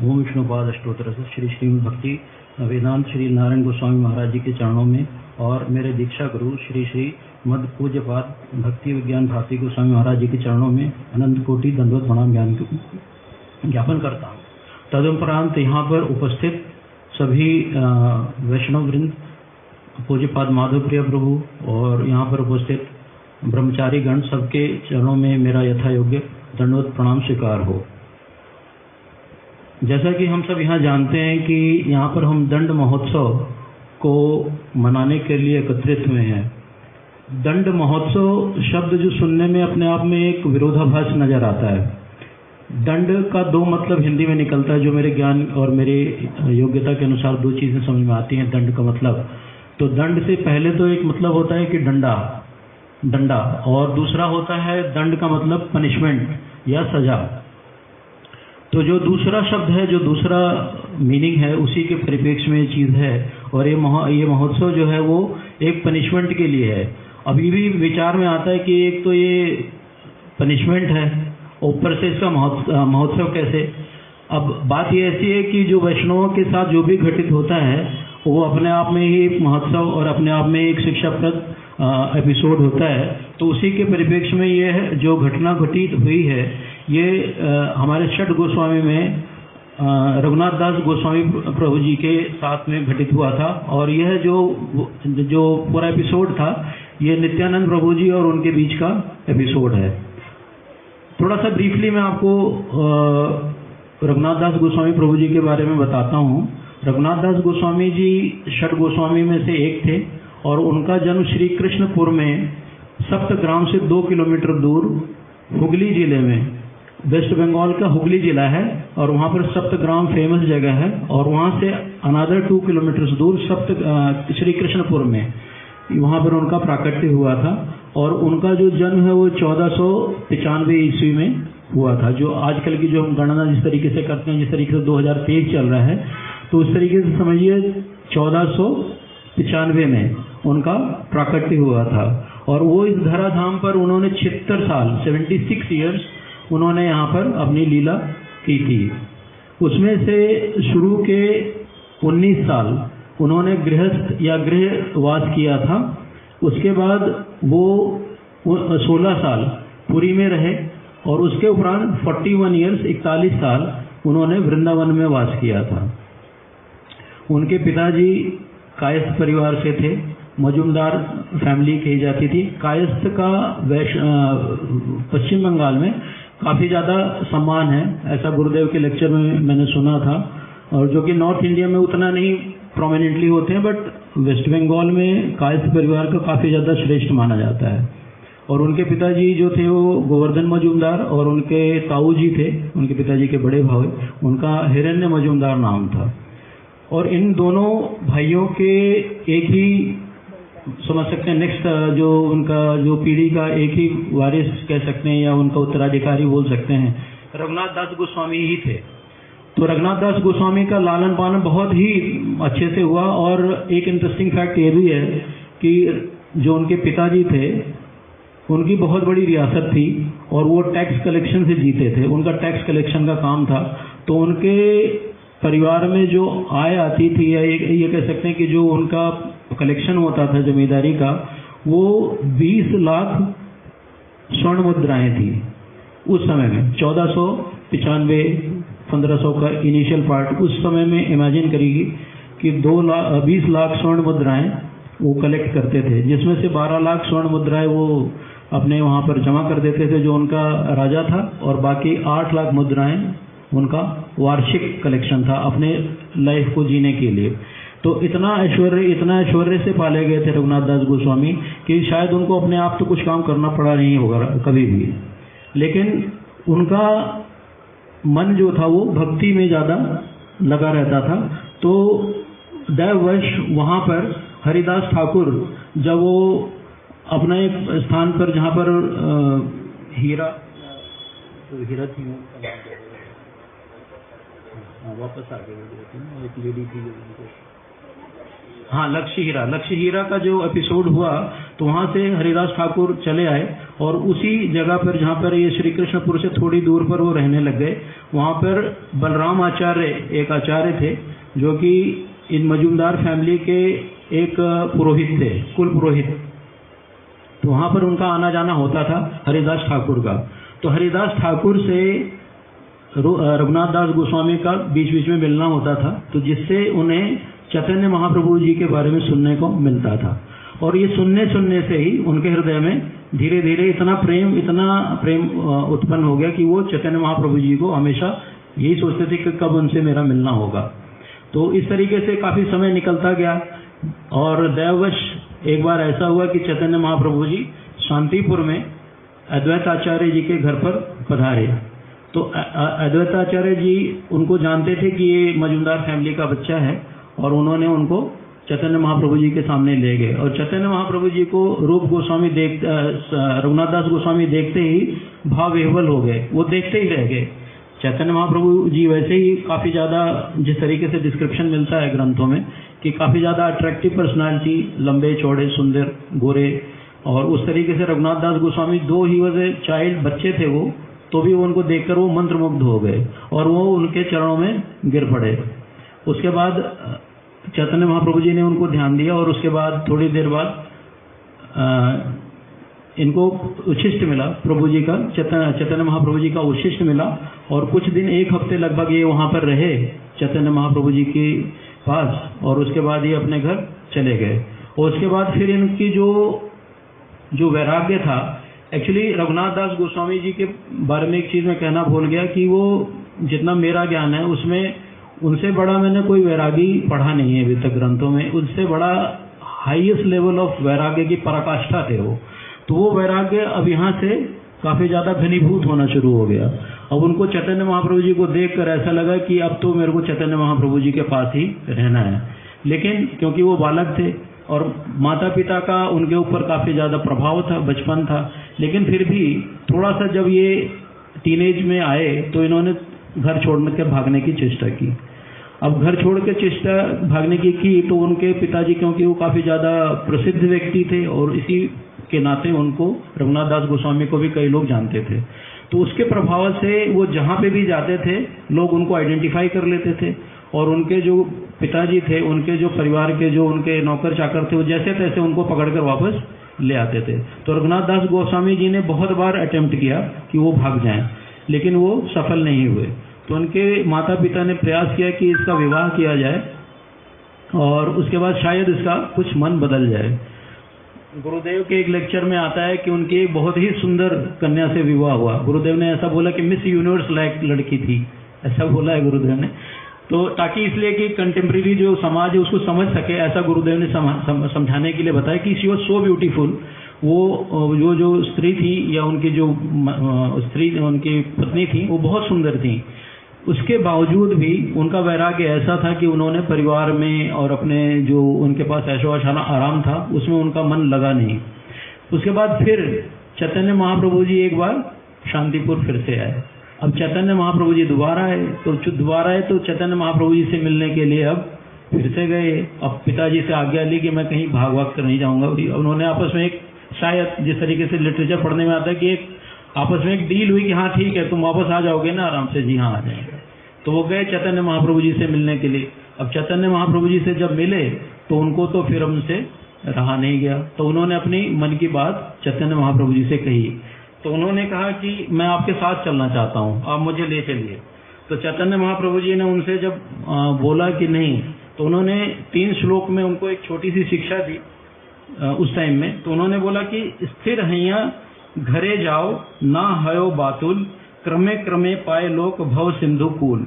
ओम विष्णुपाद अष्टोत्तर से श्री श्रीमद् भक्ति वेदांत श्री नारायण गोस्वामी महाराज जी के चरणों में और मेरे दीक्षा गुरु श्री श्री मध्य पूज्यपाद भक्ति विज्ञान भारती गोस्वामी महाराज जी के चरणों में अनंत कोटि दंडवत प्रणाम ज्ञापन करता हूँ। तदुपरांत यहाँ पर उपस्थित सभी वैष्णव वृंद, पूज्यपाद माधव प्रिय प्रभु और यहाँ पर उपस्थित ब्रह्मचारी गण, सबके चरणों में मेरा यथा योग्य दंडवत प्रणाम स्वीकार हो। जैसा कि हम सब यहाँ जानते हैं कि यहाँ पर हम दंड महोत्सव को मनाने के लिए एकत्रित हुए हैं। दंड महोत्सव शब्द जो सुनने में अपने आप में एक विरोधाभास नजर आता है। दंड का दो मतलब हिंदी में निकलता है, जो मेरे ज्ञान और मेरी योग्यता के अनुसार दो चीज़ें समझ में आती हैं दंड का मतलब। तो दंड से पहले तो एक मतलब होता है कि डंडा, और दूसरा होता है दंड का मतलब पनिशमेंट या सजा। तो जो दूसरा शब्द है, जो दूसरा मीनिंग है, उसी के परिप्रेक्ष्य में ये चीज़ है। और ये महोत्सव जो है वो एक पनिशमेंट के लिए है। अभी भी विचार में आता है कि एक तो ये पनिशमेंट है, ऊपर से इसका महोत्सव कैसे। अब बात ये ऐसी है कि जो वैष्णवों के साथ जो भी घटित होता है वो अपने आप में ही एक महोत्सव और अपने आप में एक शिक्षाप्रद एपिसोड होता है। तो उसी के परिप्रेक्ष्य में ये जो घटना घटित हुई है, ये हमारे षट गोस्वामी में रघुनाथ दास गोस्वामी प्रभु जी के साथ में घटित हुआ था। और यह जो पूरा एपिसोड था, ये नित्यानंद प्रभु जी और उनके बीच का एपिसोड है। थोड़ा सा ब्रीफली मैं आपको रघुनाथ दास गोस्वामी प्रभु जी के बारे में बताता हूँ। रघुनाथ दास गोस्वामी जी षट गोस्वामी में से एक थे और उनका जन्म श्री कृष्णपुर में सप्तग्राम से 2 किलोमीटर दूर हुगली जिले में, वेस्ट बंगाल का हुगली जिला है, और वहाँ पर सप्तग्राम फेमस जगह है। और वहाँ से अनदर 2 किलोमीटर दूर श्री कृष्णपुर में, वहाँ पर उनका प्राकट्य हुआ था। और उनका जो जन्म है वो 1495 ईस्वी में हुआ था। जो आजकल की जो हम गणना जिस तरीके से करते हैं, जिस तरीके से 2023 चल रहा है, तो उस तरीके से समझिए 1495 में उनका प्राकट्य हुआ था। और वो इस धराधाम पर उन्होंने 76 ईयर्स उन्होंने यहाँ पर अपनी लीला की थी। उसमें से शुरू के 19 साल उन्होंने गृहस्थ या गृहवास किया था। उसके बाद वो 16 साल पुरी में रहे और उसके उपरांत 41 ईयर्स 41 साल उन्होंने वृंदावन में वास किया था। उनके पिताजी कायस्थ परिवार से थे, मजुमदार फैमिली कही जाती थी। कायस्थ का पश्चिम बंगाल में काफ़ी ज़्यादा सम्मान है, ऐसा गुरुदेव के लेक्चर में मैंने सुना था। और जो कि नॉर्थ इंडिया में उतना नहीं प्रोमिनेंटली होते हैं, बट वेस्ट बंगाल में कायस्थ परिवार को काफ़ी ज़्यादा श्रेष्ठ माना जाता है। और उनके पिताजी जो थे वो गोवर्धन मजुमदार, और उनके ताऊ जी थे, उनके पिताजी के बड़े भाई, उनका हिरण्य मजुमदार नाम था। और इन दोनों भाइयों के एक ही समझ सकते हैं नेक्स्ट जो उनका जो पीढ़ी का एक ही वारिस कह सकते हैं या उनका उत्तराधिकारी बोल सकते हैं, रघुनाथ दास गोस्वामी ही थे। तो रघुनाथ दास गोस्वामी का लालन पालन बहुत ही अच्छे से हुआ। और एक इंटरेस्टिंग फैक्ट ये भी है कि जो उनके पिताजी थे, उनकी बहुत बड़ी रियासत थी और वो टैक्स कलेक्शन से जीते थे। उनका टैक्स कलेक्शन का काम था। तो उनके परिवार में जो आय आती थी, या ये कह सकते हैं कि जो उनका कलेक्शन होता था जमींदारी का, वो 20 लाख स्वर्ण मुद्राएं थी उस समय में। 1495 1500 का इनिशियल पार्ट उस समय में इमेजिन करिए कि 20 लाख स्वर्ण मुद्राएं वो कलेक्ट करते थे, जिसमें से 12 लाख स्वर्ण मुद्राएं वो अपने वहाँ पर जमा कर देते थे जो उनका राजा था, और बाकी 8 लाख मुद्राएं उनका वार्षिक कलेक्शन था अपने लाइफ को जीने के लिए। तो इतना ऐश्वर्य से पाले गए थे रघुनाथ दास गोस्वामी कि शायद उनको अपने आप तो कुछ काम करना पड़ा नहीं होगा कभी भी। लेकिन उनका मन जो था वो भक्ति में ज़्यादा लगा रहता था। तो दैववश वहाँ पर हरिदास ठाकुर, जब वो अपना एक स्थान पर जहाँ पर हीरा थी, वापस आ गए, एक लेडी थी, हाँ, लक्ष्य हीरा का जो एपिसोड हुआ, तो वहाँ से हरिदास ठाकुर चले आए और उसी जगह पर जहाँ पर ये श्री कृष्णपुर से थोड़ी दूर पर वो रहने लग गए, वहाँ पर बलराम आचार्य एक आचार्य थे जो कि इन मजूमदार फैमिली के एक पुरोहित थे, कुल पुरोहित। तो वहाँ पर उनका आना जाना होता था हरिदास ठाकुर का। तो हरिदास ठाकुर से रघुनाथ दास गोस्वामी का बीच बीच में मिलना होता था, तो जिससे उन्हें चैतन्य महाप्रभु जी के बारे में सुनने को मिलता था। और ये सुनने से ही उनके हृदय में धीरे धीरे इतना प्रेम उत्पन्न हो गया कि वो चैतन्य महाप्रभु जी को हमेशा यही सोचते थे कि कब उनसे मेरा मिलना होगा। तो इस तरीके से काफ़ी समय निकलता गया और दैववश एक बार ऐसा हुआ कि चैतन्य महाप्रभु जी शांतिपुर में अद्वैताचार्य जी के घर पर पधारे। तो अद्वैताचार्य जी उनको जानते थे कि ये मजूमदार फैमिली का बच्चा है और उन्होंने उनको चैतन्य महाप्रभु जी के सामने ले गए। और चैतन्य महाप्रभु जी को रूप गोस्वामी रघुनाथ दास गोस्वामी देखते ही भाव विह्वल हो गए, वो देखते ही रह गए। चैतन्य महाप्रभु जी वैसे ही काफ़ी ज़्यादा, जिस तरीके से डिस्क्रिप्शन मिलता है ग्रंथों में कि काफ़ी ज़्यादा अट्रैक्टिव पर्सनालिटी, लंबे चौड़े सुंदर गोरे, और उस तरीके से रघुनाथ दास गोस्वामी दो ही वजह चाइल्ड बच्चे थे वो, तो भी वो उनको देखकर वो मंत्रमुग्ध हो गए और वो उनके चरणों में गिर पड़े। उसके बाद चैतन्य महाप्रभु जी ने उनको ध्यान दिया और उसके बाद थोड़ी देर बाद इनको उच्छिष्ट मिला प्रभु जी का, चैतन्य महाप्रभु जी का उच्छिष्ट मिला। और कुछ दिन, एक हफ्ते लगभग ये वहाँ पर रहे चैतन्य महाप्रभु जी के पास, और उसके बाद ये अपने घर चले गए। और उसके बाद फिर इनकी जो वैराग्य था, एक्चुअली रघुनाथ दास गोस्वामी जी के बारे में एक चीज़ मैं कहना भूल गया कि वो जितना मेरा ज्ञान है उसमें उनसे बड़ा मैंने कोई वैरागी पढ़ा नहीं है अभी तक ग्रंथों में। उनसे बड़ा हाईएस्ट लेवल ऑफ वैराग्य की पराकाष्ठा थे वो। तो वो वैराग्य अब यहाँ से काफ़ी ज़्यादा घनीभूत होना शुरू हो गया। अब उनको चैतन्य महाप्रभु जी को देखकर ऐसा लगा कि अब तो मेरे को चैतन्य महाप्रभु जी के पास ही रहना है। लेकिन क्योंकि वो बालक थे और माता पिता का उनके ऊपर काफ़ी ज़्यादा प्रभाव था, बचपन था, लेकिन फिर भी थोड़ा सा जब ये टीनेज में आए तो इन्होंने घर छोड़ के भागने की चेष्टा की। अब घर छोड़ के चेष्टा भागने की तो उनके पिताजी, क्योंकि वो काफ़ी ज़्यादा प्रसिद्ध व्यक्ति थे और इसी के नाते उनको रघुनाथ दास गोस्वामी को भी कई लोग जानते थे, तो उसके प्रभाव से वो जहाँ पे भी जाते थे लोग उनको आइडेंटिफाई कर लेते थे। और उनके जो पिताजी थे, उनके जो परिवार के जो उनके नौकर चाकर थे, वो जैसे तैसे उनको पकड़कर वापस ले आते थे। तो रघुनाथ दास गोस्वामी जी ने बहुत बार अटेम्प्ट किया कि वो भाग जाएं, लेकिन वो सफल नहीं हुए। तो उनके माता पिता ने प्रयास किया कि इसका विवाह किया जाए और उसके बाद शायद इसका कुछ मन बदल जाए। गुरुदेव के एक लेक्चर में आता है कि उनकी एक बहुत ही सुंदर कन्या से विवाह हुआ। गुरुदेव ने ऐसा बोला कि मिस यूनिवर्स लायक लड़की थी, ऐसा बोला है गुरुदेव ने। तो ताकि इसलिए कि कंटेम्प्रेरी जो समाज है उसको समझ सके, ऐसा गुरुदेव ने समझाने के लिए बताया कि शी वॉज सो ब्यूटीफुल। वो जो स्त्री थी या उनकी जो स्त्री उनकी पत्नी थी वो बहुत सुंदर थी। उसके बावजूद भी उनका वैराग्य ऐसा था कि उन्होंने परिवार में और अपने जो उनके पास ऐशो-आराम आराम था उसमें उनका मन लगा नहीं। उसके बाद फिर चैतन्य महाप्रभु जी एक बार शांतिपुर फिर से आए। अब चैतन्य महाप्रभु जी दोबारा आए तो चैतन्य महाप्रभु जी से मिलने के लिए अब फिर से गए। अब पिताजी से आज्ञा ली कि मैं कहीं भाग कर नहीं जाऊँगा। उन्होंने आपस में एक, शायद जिस तरीके से लिटरेचर पढ़ने में आता है कि एक आपस में एक डील हुई कि हाँ ठीक है तुम वापस आ जाओगे ना आराम से। जी हाँ आ जाएंगे। तो वो गए चैतन्य महाप्रभु जी से मिलने के लिए। अब चैतन्य महाप्रभु जी से जब मिले तो उनको तो फिर उनसे रहा नहीं गया, तो उन्होंने अपनी मन की बात चैतन्य महाप्रभु जी से कही। तो उन्होंने कहा कि मैं आपके साथ चलना चाहता हूँ, आप मुझे ले चलिए। तो चैतन्य महाप्रभु जी ने उनसे जब बोला कि नहीं, तो उन्होंने 3 श्लोक में उनको एक छोटी सी शिक्षा दी उस टाइम में। तो उन्होंने बोला कि स्थिर हैया घरे जाओ ना हयो बातुल, क्रमे क्रमे पाए लोक भव सिंधु कूल।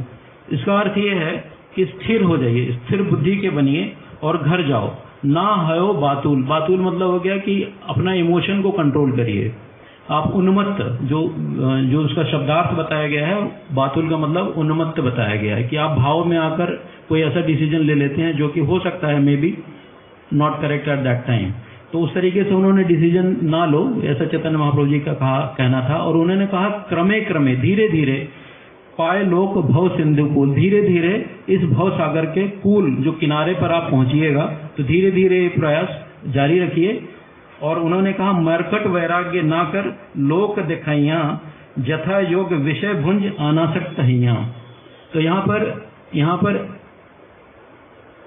इसका अर्थ ये है कि स्थिर हो जाइए, स्थिर बुद्धि के बनिए और घर जाओ। ना हयो बातुल, बातुल मतलब हो गया कि अपना इमोशन को कंट्रोल करिए। आप उन्मत्त, जो उसका शब्दार्थ बताया गया है, बातुल का मतलब उन्मत्त बताया गया है कि आप भाव में आकर कोई ऐसा डिसीजन ले लेते हैं जो कि हो सकता है may be not correct at that time. तो उस तरीके से उन्होंने डिसीजन ना लो, ऐसा चैतन्य महाप्रभु जी का कहना था। और उन्होंने कहा क्रमे क्रमे, धीरे धीरे पाए लोक भव सिंधु कूल, धीरे धीरे इस भव सागर के कूल जो किनारे पर आप पहुंचिएगा, तो धीरे धीरे प्रयास जारी रखिए। और उन्होंने कहा मरकट वैराग्य ना कर लोक दिखाइया जथा योग विषय भुंज अनासक्त हिया। तो यहाँ पर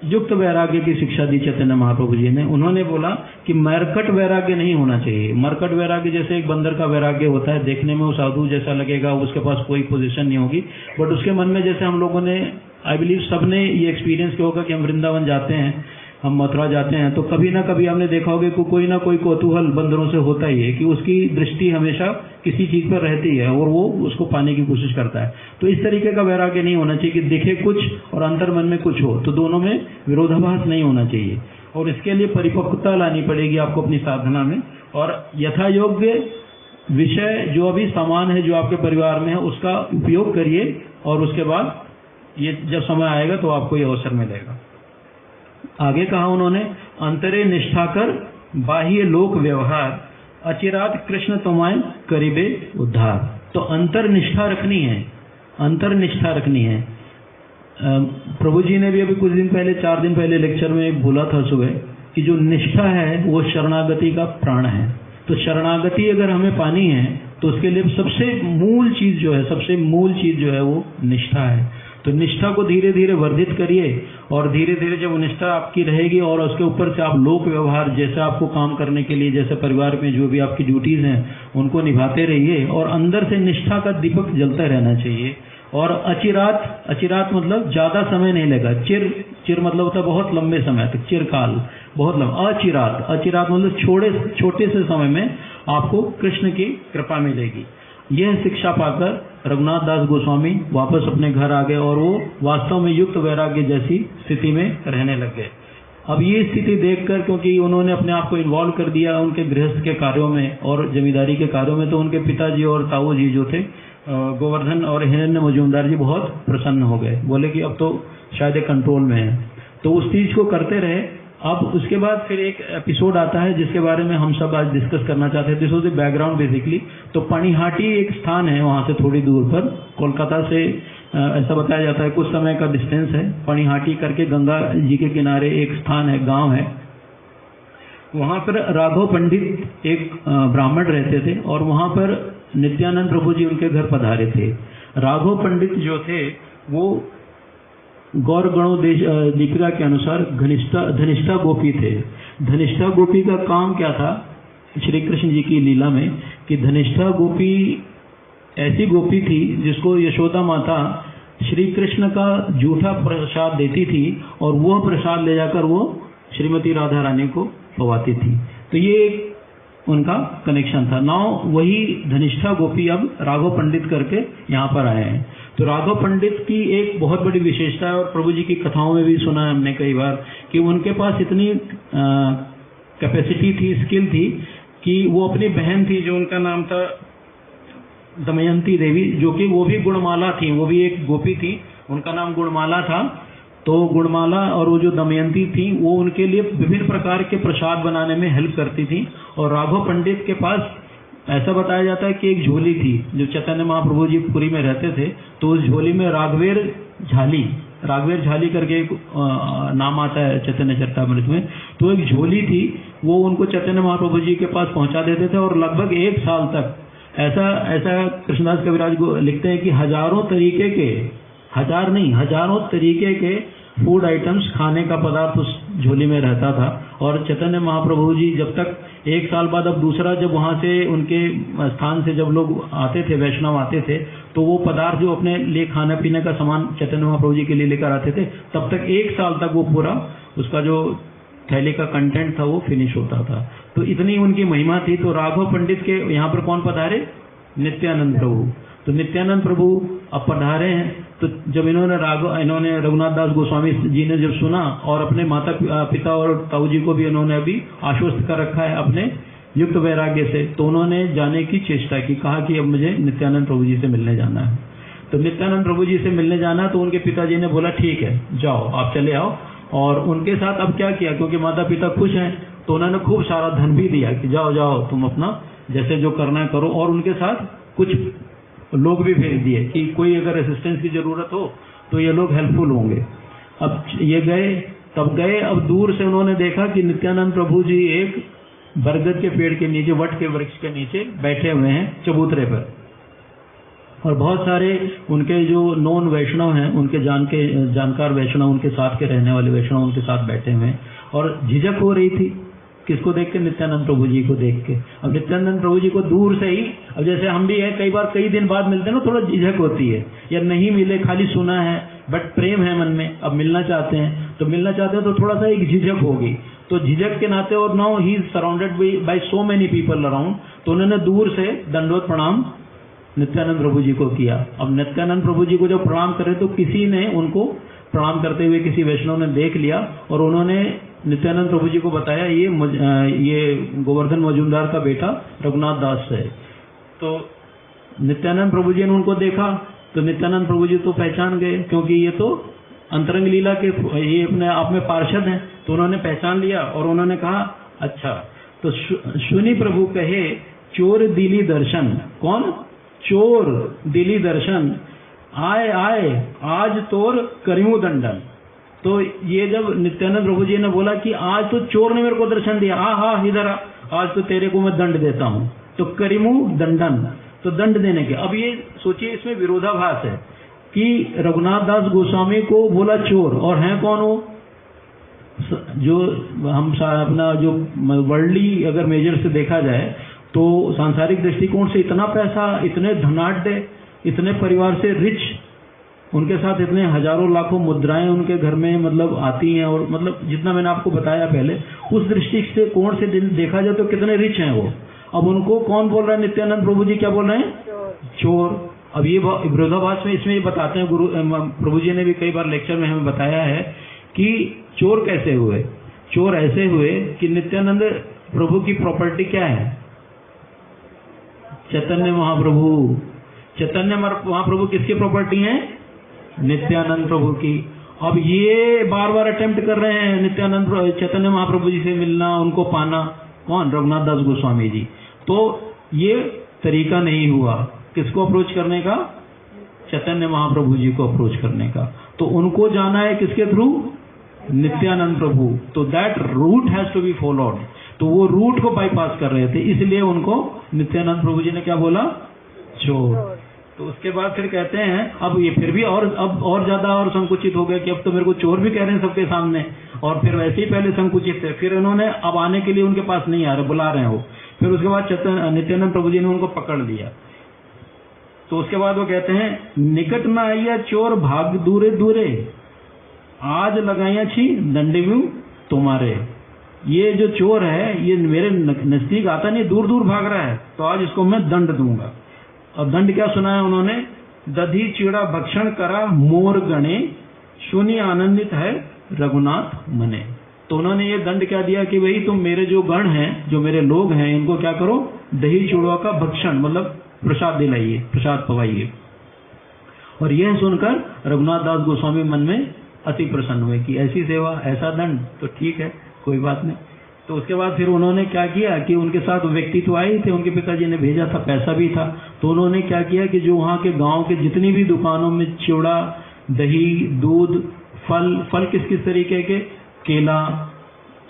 युक्त वैराग्य की शिक्षा दी चैतन्य महाप्रभु जी ने। उन्होंने बोला कि मरकट वैराग्य नहीं होना चाहिए। मरकट वैराग्य जैसे एक बंदर का वैराग्य होता है, देखने में वो साधु जैसा लगेगा, उसके पास कोई पोजीशन नहीं होगी, बट उसके मन में, जैसे हम लोगों ने, आई बिलीव सबने ये एक्सपीरियंस किया होगा कि हम वृंदावन जाते हैं, हम मथुरा जाते हैं, तो कभी ना कभी आपने देखा होगा कि कोई ना कोई कौतूहल बंदरों से होता ही है कि उसकी दृष्टि हमेशा किसी चीज पर रहती है और वो उसको पाने की कोशिश करता है। तो इस तरीके का वैराग्य नहीं होना चाहिए कि दिखे कुछ और अंतर मन में कुछ हो, तो दोनों में विरोधाभास नहीं होना चाहिए। और इसके लिए परिपक्वता लानी पड़ेगी आपको अपनी साधना में, और यथा योग्य विषय जो अभी सामान है जो आपके परिवार में है उसका उपयोग करिए, और उसके बाद ये जब समय आएगा तो आपको ये अवसर मिलेगा। आगे कहा उन्होंने, अंतरे निष्ठा कर बाह्य लोक व्यवहार अचिरात कृष्ण तुम्हारे करीबे उद्धार। तो अंतर निष्ठा रखनी है, अंतर निष्ठा रखनी है। प्रभु जी ने भी अभी कुछ दिन पहले, 4 दिन पहले लेक्चर में बोला था सुबह कि जो निष्ठा है वो शरणागति का प्राण है। तो शरणागति अगर हमें पानी है तो उसके लिए सबसे मूल चीज जो है वो निष्ठा है। तो निष्ठा को धीरे धीरे वर्धित करिए, और धीरे धीरे जब निष्ठा आपकी रहेगी और उसके ऊपर से आप लोक व्यवहार, जैसे आपको काम करने के लिए, जैसे परिवार में जो भी आपकी ड्यूटीज हैं उनको निभाते रहिए, और अंदर से निष्ठा का दीपक जलता रहना चाहिए। और अचिरात मतलब ज्यादा समय नहीं लेगा। चिर मतलब होता है बहुत लंबे समय तक, चिरकाल बहुत लंबा। अचिरात मतलब छोटे से समय में आपको कृष्ण की कृपा मिलेगी। यह शिक्षा पाकर रघुनाथ दास गोस्वामी वापस अपने घर आ गए और वो वास्तव में युक्त वैराग्य जैसी स्थिति में रहने लग गए। अब ये स्थिति देखकर, क्योंकि उन्होंने अपने आप को इन्वॉल्व कर दिया उनके गृहस्थ के कार्यों में और जमींदारी के कार्यों में, तो उनके पिताजी और ताऊ जी जो थे गोवर्धन और हिरण्य मजूमदार जी बहुत प्रसन्न हो गए। बोले कि अब तो शायद एक कंट्रोल में है। तो उस चीज को करते रहे। अब उसके बाद फिर एक एपिसोड आता है जिसके बारे में हम सब आज डिस्कस करना चाहते हैं। This was the background basically. तो पणिहाटी एक स्थान है वहां से थोड़ी दूर पर, कोलकाता से ऐसा बताया जाता है कुछ समय का डिस्टेंस है। पणिहाटी करके गंगा जी के किनारे एक स्थान है, गांव है। वहां पर राघव पंडित एक ब्राह्मण रहते थे और वहां पर नित्यानंद प्रभु जी उनके घर पधारे थे। राघव पंडित जो थे वो गौर गणोदेश दीपिका के अनुसार धनिष्ठा गोपी थे। धनिष्ठा गोपी का काम क्या था श्री कृष्ण जी की लीला में, कि धनिष्ठा गोपी ऐसी गोपी थी जिसको यशोदा माता श्री कृष्ण का जूठा प्रसाद देती थी और वह प्रसाद ले जाकर वो श्रीमती राधा रानी को पवाती थी। तो ये एक उनका कनेक्शन था। नाउ वही धनिष्ठा गोपी अब राघव पंडित करके यहाँ पर आए हैं। तो राघव पंडित की एक बहुत बड़ी विशेषता है, और प्रभु जी की कथाओं में भी सुना है हमने कई बार, कि उनके पास इतनी कैपेसिटी थी, स्किल थी, कि वो अपनी बहन थी जो उनका नाम था दमयंती देवी, जो कि वो भी गुणमाला थी, वो भी एक गोपी थी, उनका नाम गुणमाला था। तो गुणमाला और वो जो दमयंती थी वो उनके लिए विभिन्न प्रकार के प्रसाद बनाने में हेल्प करती थी। और राघव पंडित के पास ऐसा बताया जाता है कि एक झोली थी, जो चैतन्य महाप्रभु जी पुरी में रहते थे, तो उस झोली में राघवेर झाली करके एक नाम आता है चैतन्य चरितामृत में। तो एक झोली थी, वो उनको चैतन्य महाप्रभु जी के पास पहुंचा देते थे, और लगभग 1 साल तक ऐसा कृष्णदास कविराज को लिखते हैं कि हजारों तरीके के फूड आइटम्स, खाने का पदार्थ उस झोली में रहता था। और चैतन्य महाप्रभु जी जब तक 1 साल बाद, अब दूसरा जब वहां से उनके स्थान से जब लोग आते थे, वैष्णव आते थे, तो वो पदार्थ जो अपने लिए खाने पीने का सामान चैतन्य महाप्रभु जी के लिए लेकर आते थे, तब तक 1 साल तक वो पूरा उसका जो थैली का कंटेंट था वो फिनिश होता था। तो इतनी उनकी महिमा थी। तो राघव पंडित के यहाँ पर कौन पधारे? नित्यानंद प्रभु। तो नित्यानंद प्रभु अब पधारे हैं। तो जब इन्होंने रघुनाथ दास गोस्वामी जी ने जब सुना, और अपने माता पिता और ताऊ जी को भी इन्होंने अभी आश्वस्त कर रखा है अपने युक्त वैराग्य से, तो उन्होंने जाने की चेष्टा की, कहा कि अब मुझे नित्यानंद प्रभु जी से मिलने जाना है। तो नित्यानंद प्रभु जी से मिलने जाना, तो उनके पिताजी ने बोला ठीक है जाओ, आप चले आओ। और उनके साथ अब क्या किया, क्योंकि माता पिता खुश हैं, तो उन्होंने खूब सारा धन भी दिया कि जाओ तुम अपना जैसे जो करना है करो। और उनके साथ कुछ लोग भी भेज दिए कि कोई अगर असिस्टेंस की जरूरत हो तो ये लोग हेल्पफुल होंगे। अब ये गए, अब दूर से उन्होंने देखा कि नित्यानंद प्रभु जी एक बरगद के पेड़ के नीचे, वट के वृक्ष के नीचे बैठे हुए हैं चबूतरे पर, और बहुत सारे उनके जो नॉन वैष्णव हैं, उनके जानकार वैष्णव, उनके साथ के रहने वाले वैष्णव उनके साथ बैठे हुए हैं। और झिझक हो रही थी, किसको देख के? नित्यानंद प्रभु जी को देख के। अब नित्यानंद प्रभु जी को दूर से ही, अब जैसे हम भी है, कई बार कई दिन बाद मिलते हैं ना, थोड़ा झिझक होती है, या नहीं मिले, खाली सुना है बट प्रेम है मन में, अब मिलना चाहते हैं, तो मिलना चाहते हैं तो थोड़ा सा एक झिझक होगी। तो झिझक के नाते, और now he is surrounded by so many people around, तो उन्होंने दूर से दंडवत प्रणाम नित्यानंद प्रभु जी को किया। अब नित्यानंद प्रभु जी को जब प्रणाम करे तो किसी ने उनको प्रणाम करते हुए किसी वैष्णव ने देख लिया, और उन्होंने नित्यानंद प्रभु जी को बताया ये गोवर्धन मजूमदार का बेटा रघुनाथ दास है। तो नित्यानंद प्रभु जी ने उनको देखा, तो नित्यानंद प्रभु जी तो पहचान गए, क्योंकि ये तो अंतरंग लीला के, ये अपने आप में पार्षद हैं, तो उन्होंने पहचान लिया और उन्होंने कहा अच्छा। तो सुनी प्रभु कहे चोर दिली दर्शन, कौन? चोर दिली दर्शन, आए आए आज तोर करियू दंडन। तो ये जब नित्यानंद प्रभु जी ने बोला कि आज तो चोर ने मेरे को दर्शन दिया, हाँ इधर आ, आज तो तेरे को मैं दंड देता हूँ, तो करियू दंडन, तो दंड देने के। अब ये सोचिए, इसमें विरोधाभास है कि रघुनाथ दास गोस्वामी को बोला चोर, और हैं कौन वो? जो हम अपना जो वर्ल्डली अगर मेजर से देखा जाए तो सांसारिक दृष्टिकोण से इतना पैसा, इतने धनाढ्य, इतने परिवार से रिच, उनके साथ इतने हजारों लाखों मुद्राएं उनके घर में मतलब आती हैं, और मतलब जितना मैंने आपको बताया पहले, उस दृष्टि से कोण से देखा जाए तो कितने रिच हैं वो। अब उनको कौन बोल रहा है? नित्यानंद प्रभु जी क्या बोल रहे हैं? चोर। अब ये विरोधाभास में इसमें ये बताते हैं, प्रभु जी ने भी कई बार लेक्चर में हमें बताया है कि चोर कैसे हुए। चोर ऐसे हुए कि नित्यानंद प्रभु की प्रॉपर्टी क्या है? चैतन्य महाप्रभु। चैतन्य महाप्रभु किसकी प्रॉपर्टी है? नित्यानंद प्रभु की। अब ये बार बार अटेम्प्ट कर रहे हैं नित्यानंद चैतन्य महाप्रभु जी से मिलना, उनको पाना। कौन? रघुनाथ दास गोस्वामी जी। तो ये तरीका नहीं हुआ किसको अप्रोच करने का? चैतन्य महाप्रभु जी को अप्रोच करने का। तो उनको जाना है किसके थ्रू? नित्यानंद प्रभु। तो that route has to be followed. तो वो रूट को बाईपास कर रहे थे, इसलिए उनको नित्यानंद प्रभु जी ने क्या बोला? चोर। तो उसके बाद फिर कहते हैं, अब ये फिर भी अब और ज्यादा और संकुचित हो गया कि अब तो मेरे को चोर भी कह रहे हैं सबके सामने, और फिर वैसे ही पहले संकुचित थे, फिर इन्होंने अब आने के लिए उनके पास नहीं आ रहे, बुला रहे हैं वो। फिर उसके बाद नित्यानंद प्रभु जी ने उनको पकड़ लिया। तो उसके बाद वो कहते हैं, निकट में आइया चोर भाग दूरे दूरे, आज लगाइया छी दंडव्यू तुम्हारे। ये जो चोर है ये मेरे नजदीक आता नहीं, दूर दूर भाग रहा है, तो आज इसको मैं दंड दूंगा। और दंड क्या सुनाया उन्होंने? दधी चिड़ा भक्षण करा मोर गणे, सुनी आनंदित है रघुनाथ मने। तो उन्होंने ये दंड क्या दिया कि भाई तुम मेरे जो गण हैं, जो मेरे लोग हैं, इनको क्या करो? दही चूड़ा का भक्षण, मतलब प्रसाद दिलाइए, प्रसाद पवाइए। और यह सुनकर रघुनाथ दास गोस्वामी मन में अति प्रसन्न हुए कि ऐसी सेवा, ऐसा दंड, तो ठीक है, कोई बात नहीं। तो उसके बाद फिर उन्होंने क्या किया कि उनके साथ व्यक्ति तो आए थे, उनके पिताजी ने भेजा था, पैसा भी था। तो उन्होंने क्या किया कि जो वहाँ के गांव के जितनी भी दुकानों में चिवड़ा, दही, दूध, फल किस किस तरीके के, केला,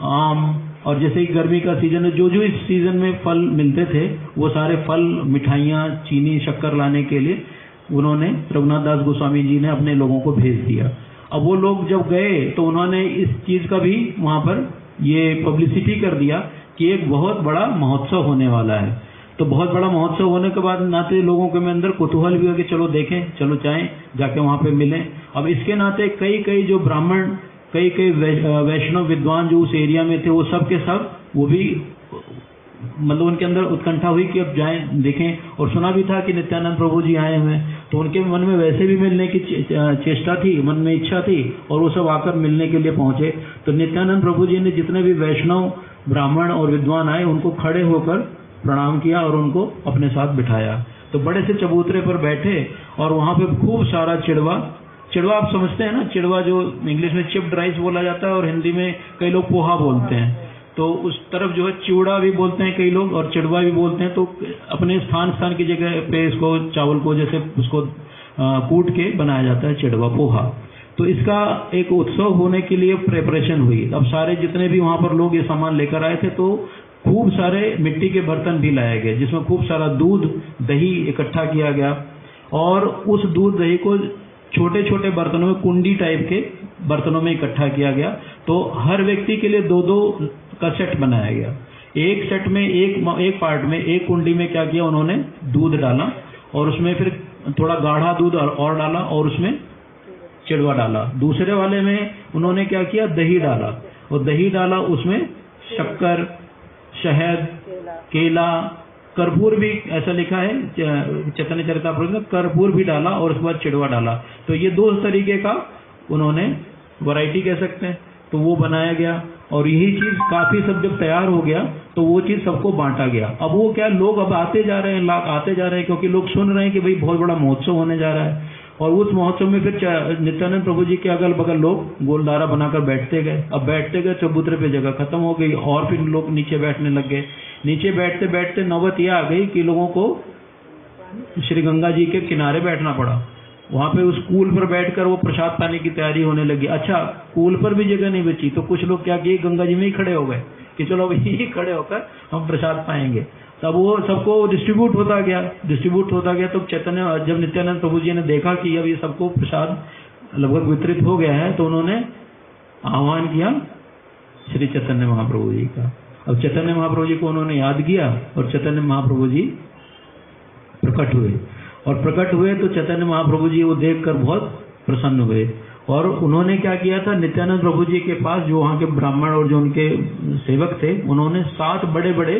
आम, और जैसे कि गर्मी का सीजन है, जो जो इस सीजन में फल मिलते थे, वो सारे फल, मिठाइयाँ, चीनी, शक्कर लाने के लिए उन्होंने रघुनाथ दास गोस्वामी जी ने अपने लोगों को भेज दिया। अब वो लोग जब गए तो उन्होंने इस चीज का भी वहां पर ये पब्लिसिटी कर दिया कि एक बहुत बड़ा महोत्सव होने वाला है। तो बहुत बड़ा महोत्सव होने के बाद नाते लोगों के में अंदर कुतूहल भी हो कि चलो देखें, चलो चाहें जाके वहां पे मिलें। अब इसके नाते कई जो ब्राह्मण, कई वैष्णव विद्वान जो उस एरिया में थे, वो सब के सब वो भी मतलब उनके अंदर उत्कंठा हुई कि अब जाएं देखें। और सुना भी था कि नित्यानंद प्रभु जी आए हुए, तो उनके मन में वैसे भी मिलने की चेष्टा थी, मन में इच्छा थी, और वो सब आकर मिलने के लिए पहुंचे। तो नित्यानंद प्रभु जी ने जितने भी वैष्णव, ब्राह्मण और विद्वान आए, उनको खड़े होकर प्रणाम किया और उनको अपने साथ बिठाया। तो बड़े से चबूतरे पर बैठे और वहां पे खूब सारा चिड़वा आप समझते हैं ना, चिड़वा जो इंग्लिश में चिप्ड राइस बोला जाता है और हिंदी में कई लोग पोहा बोलते हैं। तो उस तरफ जो है चिवड़ा भी बोलते हैं कई लोग और चिड़वा भी बोलते हैं। तो अपने स्थान की जगह पे इसको, चावल को जैसे उसको कूट के बनाया जाता है चिड़वा, पोहा। तो इसका एक उत्सव होने के लिए प्रेपरेशन हुई। अब सारे जितने भी वहां पर लोग ये सामान लेकर आए थे, तो खूब सारे मिट्टी के बर्तन भी लाए गए जिसमें खूब सारा दूध दही इकट्ठा किया गया, और उस दूध दही को छोटे छोटे बर्तनों में, कुंडी टाइप के बर्तनों में इकट्ठा किया गया। तो हर व्यक्ति के लिए 2-2 का सेट बनाया गया। एक सेट में एक पार्ट में एक कुंडी में क्या किया उन्होंने, दूध डाला, और उसमें फिर थोड़ा गाढ़ा दूध और डाला, और उसमें चिड़वा डाला। दूसरे वाले में उन्होंने क्या किया, दही डाला, और दही डाला, उसमें शक्कर, शहद, केला, कर्पूर भी, ऐसा लिखा है चैतन्य चरितामृत में, कर्पूर भी डाला, और उसके बाद चिड़वा डाला। तो ये 2 तरीके का उन्होंने वैरायटी कह सकते हैं, तो वो बनाया गया। और यही चीज काफी सब जब तैयार हो गया तो वो चीज सबको बांटा गया। अब वो क्या, लोग अब आते जा रहे हैं, क्योंकि लोग सुन रहे हैं कि भाई बहुत बड़ा महोत्सव होने जा रहा है। और उस महोत्सव में फिर नित्यानंद प्रभु जी के अगल बगल लोग गोलदारा बनाकर बैठते गए। अब बैठते गए, चबूतरे पे जगह खत्म हो गई, और फिर लोग नीचे बैठने लग गए। नीचे बैठते बैठते नौबत यह आ गई कि लोगों को श्री गंगा जी के किनारे बैठना पड़ा। वहां पे उस कूल पर बैठकर वो प्रसाद पाने की तैयारी होने लगी। अच्छा, कूल पर भी जगह नहीं बची, तो कुछ लोग क्या किए, गंगा जी में ही खड़े हो गए कि चलो अब यही खड़े होकर हम प्रसाद पाएंगे। तब वो सबको डिस्ट्रीब्यूट होता गया। तो चैतन्य, जब नित्यानंद प्रभु जी ने देखा कि अब ये सबको प्रसाद लगभग वितरित हो गया है, तो उन्होंने आह्वान किया श्री चैतन्य महाप्रभु जी का। अब चैतन्य महाप्रभु जी को उन्होंने याद किया, और चैतन्य महाप्रभु जी प्रकट हुए। तो चैतन्य महाप्रभु जी वो देखकर बहुत प्रसन्न हुए, और उन्होंने क्या किया था, नित्यानंद प्रभु जी के पास जो वहाँ के ब्राह्मण और जो उनके सेवक थे, उन्होंने 7 बड़े बड़े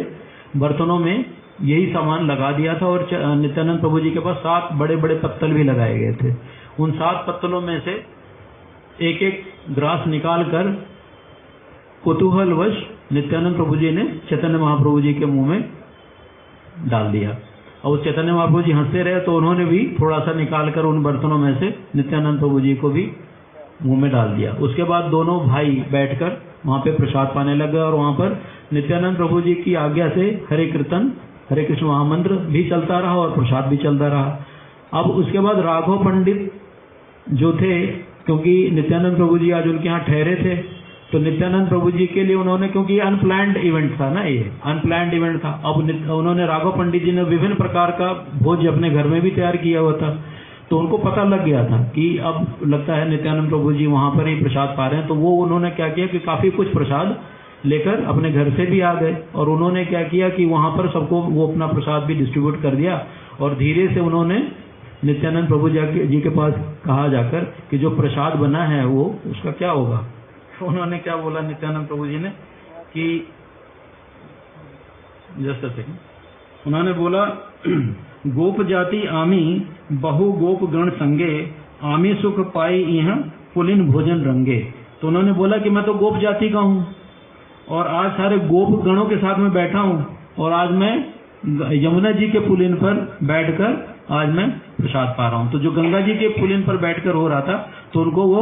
बर्तनों में यही सामान लगा दिया था। और नित्यानंद प्रभु जी के पास 7 बड़े बड़े पत्तल भी लगाए गए थे। उन 7 पत्तलों में से एक एक ग्रास निकाल कर कुतूहलवश नित्यानंद प्रभु जी ने चैतन्य महाप्रभु जी के मुंह में डाल दिया। और चैतन्य महाप्रभु जी हंसते रहे, तो उन्होंने भी थोड़ा सा निकाल कर उन बर्तनों में से नित्यानंद प्रभु जी को भी मुंह में डाल दिया। उसके बाद दोनों भाई बैठकर वहां पे प्रसाद पाने लगे, और वहां पर नित्यानंद प्रभु जी की आज्ञा से हरे कीर्तन, हरे कृष्ण महामंत्र भी चलता रहा, और प्रसाद भी चलता रहा। अब उसके बाद राघव पंडित जो थे, क्योंकि नित्यानंद प्रभु जी आज उनके यहाँ ठहरे थे, तो नित्यानंद प्रभु जी के लिए उन्होंने, क्योंकि ये अनप्लैंड इवेंट था ना, ये अनप्लैंड इवेंट था। अब उन्होंने, राघव पंडित जी ने विभिन्न प्रकार का भोज अपने घर में भी तैयार किया हुआ था। तो उनको पता लग गया था कि अब लगता है नित्यानंद प्रभु जी वहां पर ही प्रसाद पा रहे हैं। तो वो उन्होंने क्या किया कि काफी कुछ प्रसाद लेकर अपने घर से भी आ गए, और उन्होंने क्या किया कि वहां पर सबको वो अपना प्रसाद भी डिस्ट्रीब्यूट कर दिया। और धीरे से उन्होंने नित्यानंद प्रभु जी के पास कहा जाकर कि जो प्रसाद बना है वो उसका क्या होगा। उन्होंने क्या बोला नित्यानंद प्रभु जी ने कि जस्ट अ सेकंड, उन्होंने बोला गोप जाति आमी बहु गोप गण संगे, आमी सुख पाई यह पुलिन भोजन रंगे। तो उन्होंने बोला कि मैं तो गोप जाति का हूँ, और आज सारे गोप गणों के साथ में बैठा हूँ, और आज मैं यमुना जी के पुलिन पर बैठकर आज मैं प्रसाद पा रहा हूँ। तो जो गंगा जी के पुलिन पर बैठकर हो रहा था, तो उनको वो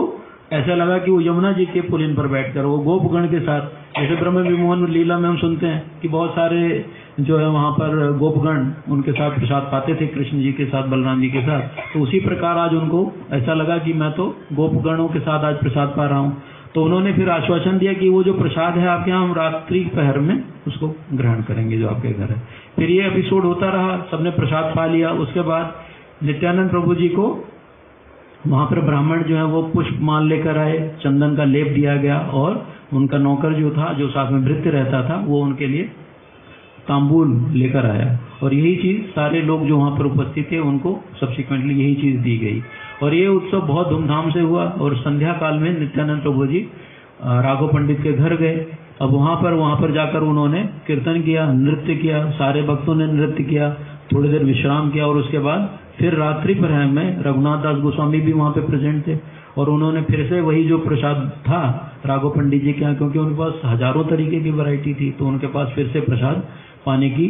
ऐसा लगा कि वो यमुना जी के पुलिन पर बैठकर वो गोपगण के साथ, जैसे ब्रह्म विमोहन लीला में हम सुनते हैं कि बहुत सारे जो है वहाँ पर गोपगण उनके साथ प्रसाद पाते थे, कृष्ण जी के साथ, बलराम जी के साथ। तो उसी प्रकार आज उनको ऐसा लगा कि मैं तो गोपगणों के साथ आज प्रसाद पा रहा हूँ। तो उन्होंने फिर आश्वासन दिया कि वो जो प्रसाद है आपके यहाँ, हम रात्रि पहर में उसको ग्रहण करेंगे जो आपके घर है। फिर ये एपिसोड होता रहा, सबने प्रसाद पा लिया। उसके बाद नित्यानंद प्रभु जी को वहां पर ब्राह्मण जो है वो पुष्प माल लेकर आए, चंदन का लेप दिया गया, और उनका नौकर जो था, जो साथ में भृत्य रहता था, वो उनके लिए तांबूल लेकर आया। और यही चीज सारे लोग जो वहां पर उपस्थित थे उनको सब्सिक्वेंटली यही चीज दी गई। और ये उत्सव बहुत धूमधाम से हुआ। और संध्या काल में नित्यानंद प्रभु जी राघव पंडित के घर गए। अब वहां पर जाकर उन्होंने कीर्तन किया, नृत्य किया, सारे भक्तों ने नृत्य किया, थोड़ी देर विश्राम किया, और उसके बाद फिर रात्रि प्रहर में रघुनाथ दास गोस्वामी भी वहां पे प्रेजेंट थे। और उन्होंने फिर से वही जो प्रसाद था राघव पंडित जी के यहाँ, क्योंकि उनके पास हजारों तरीके की वैरायटी थी, तो उनके पास फिर से प्रसाद पाने की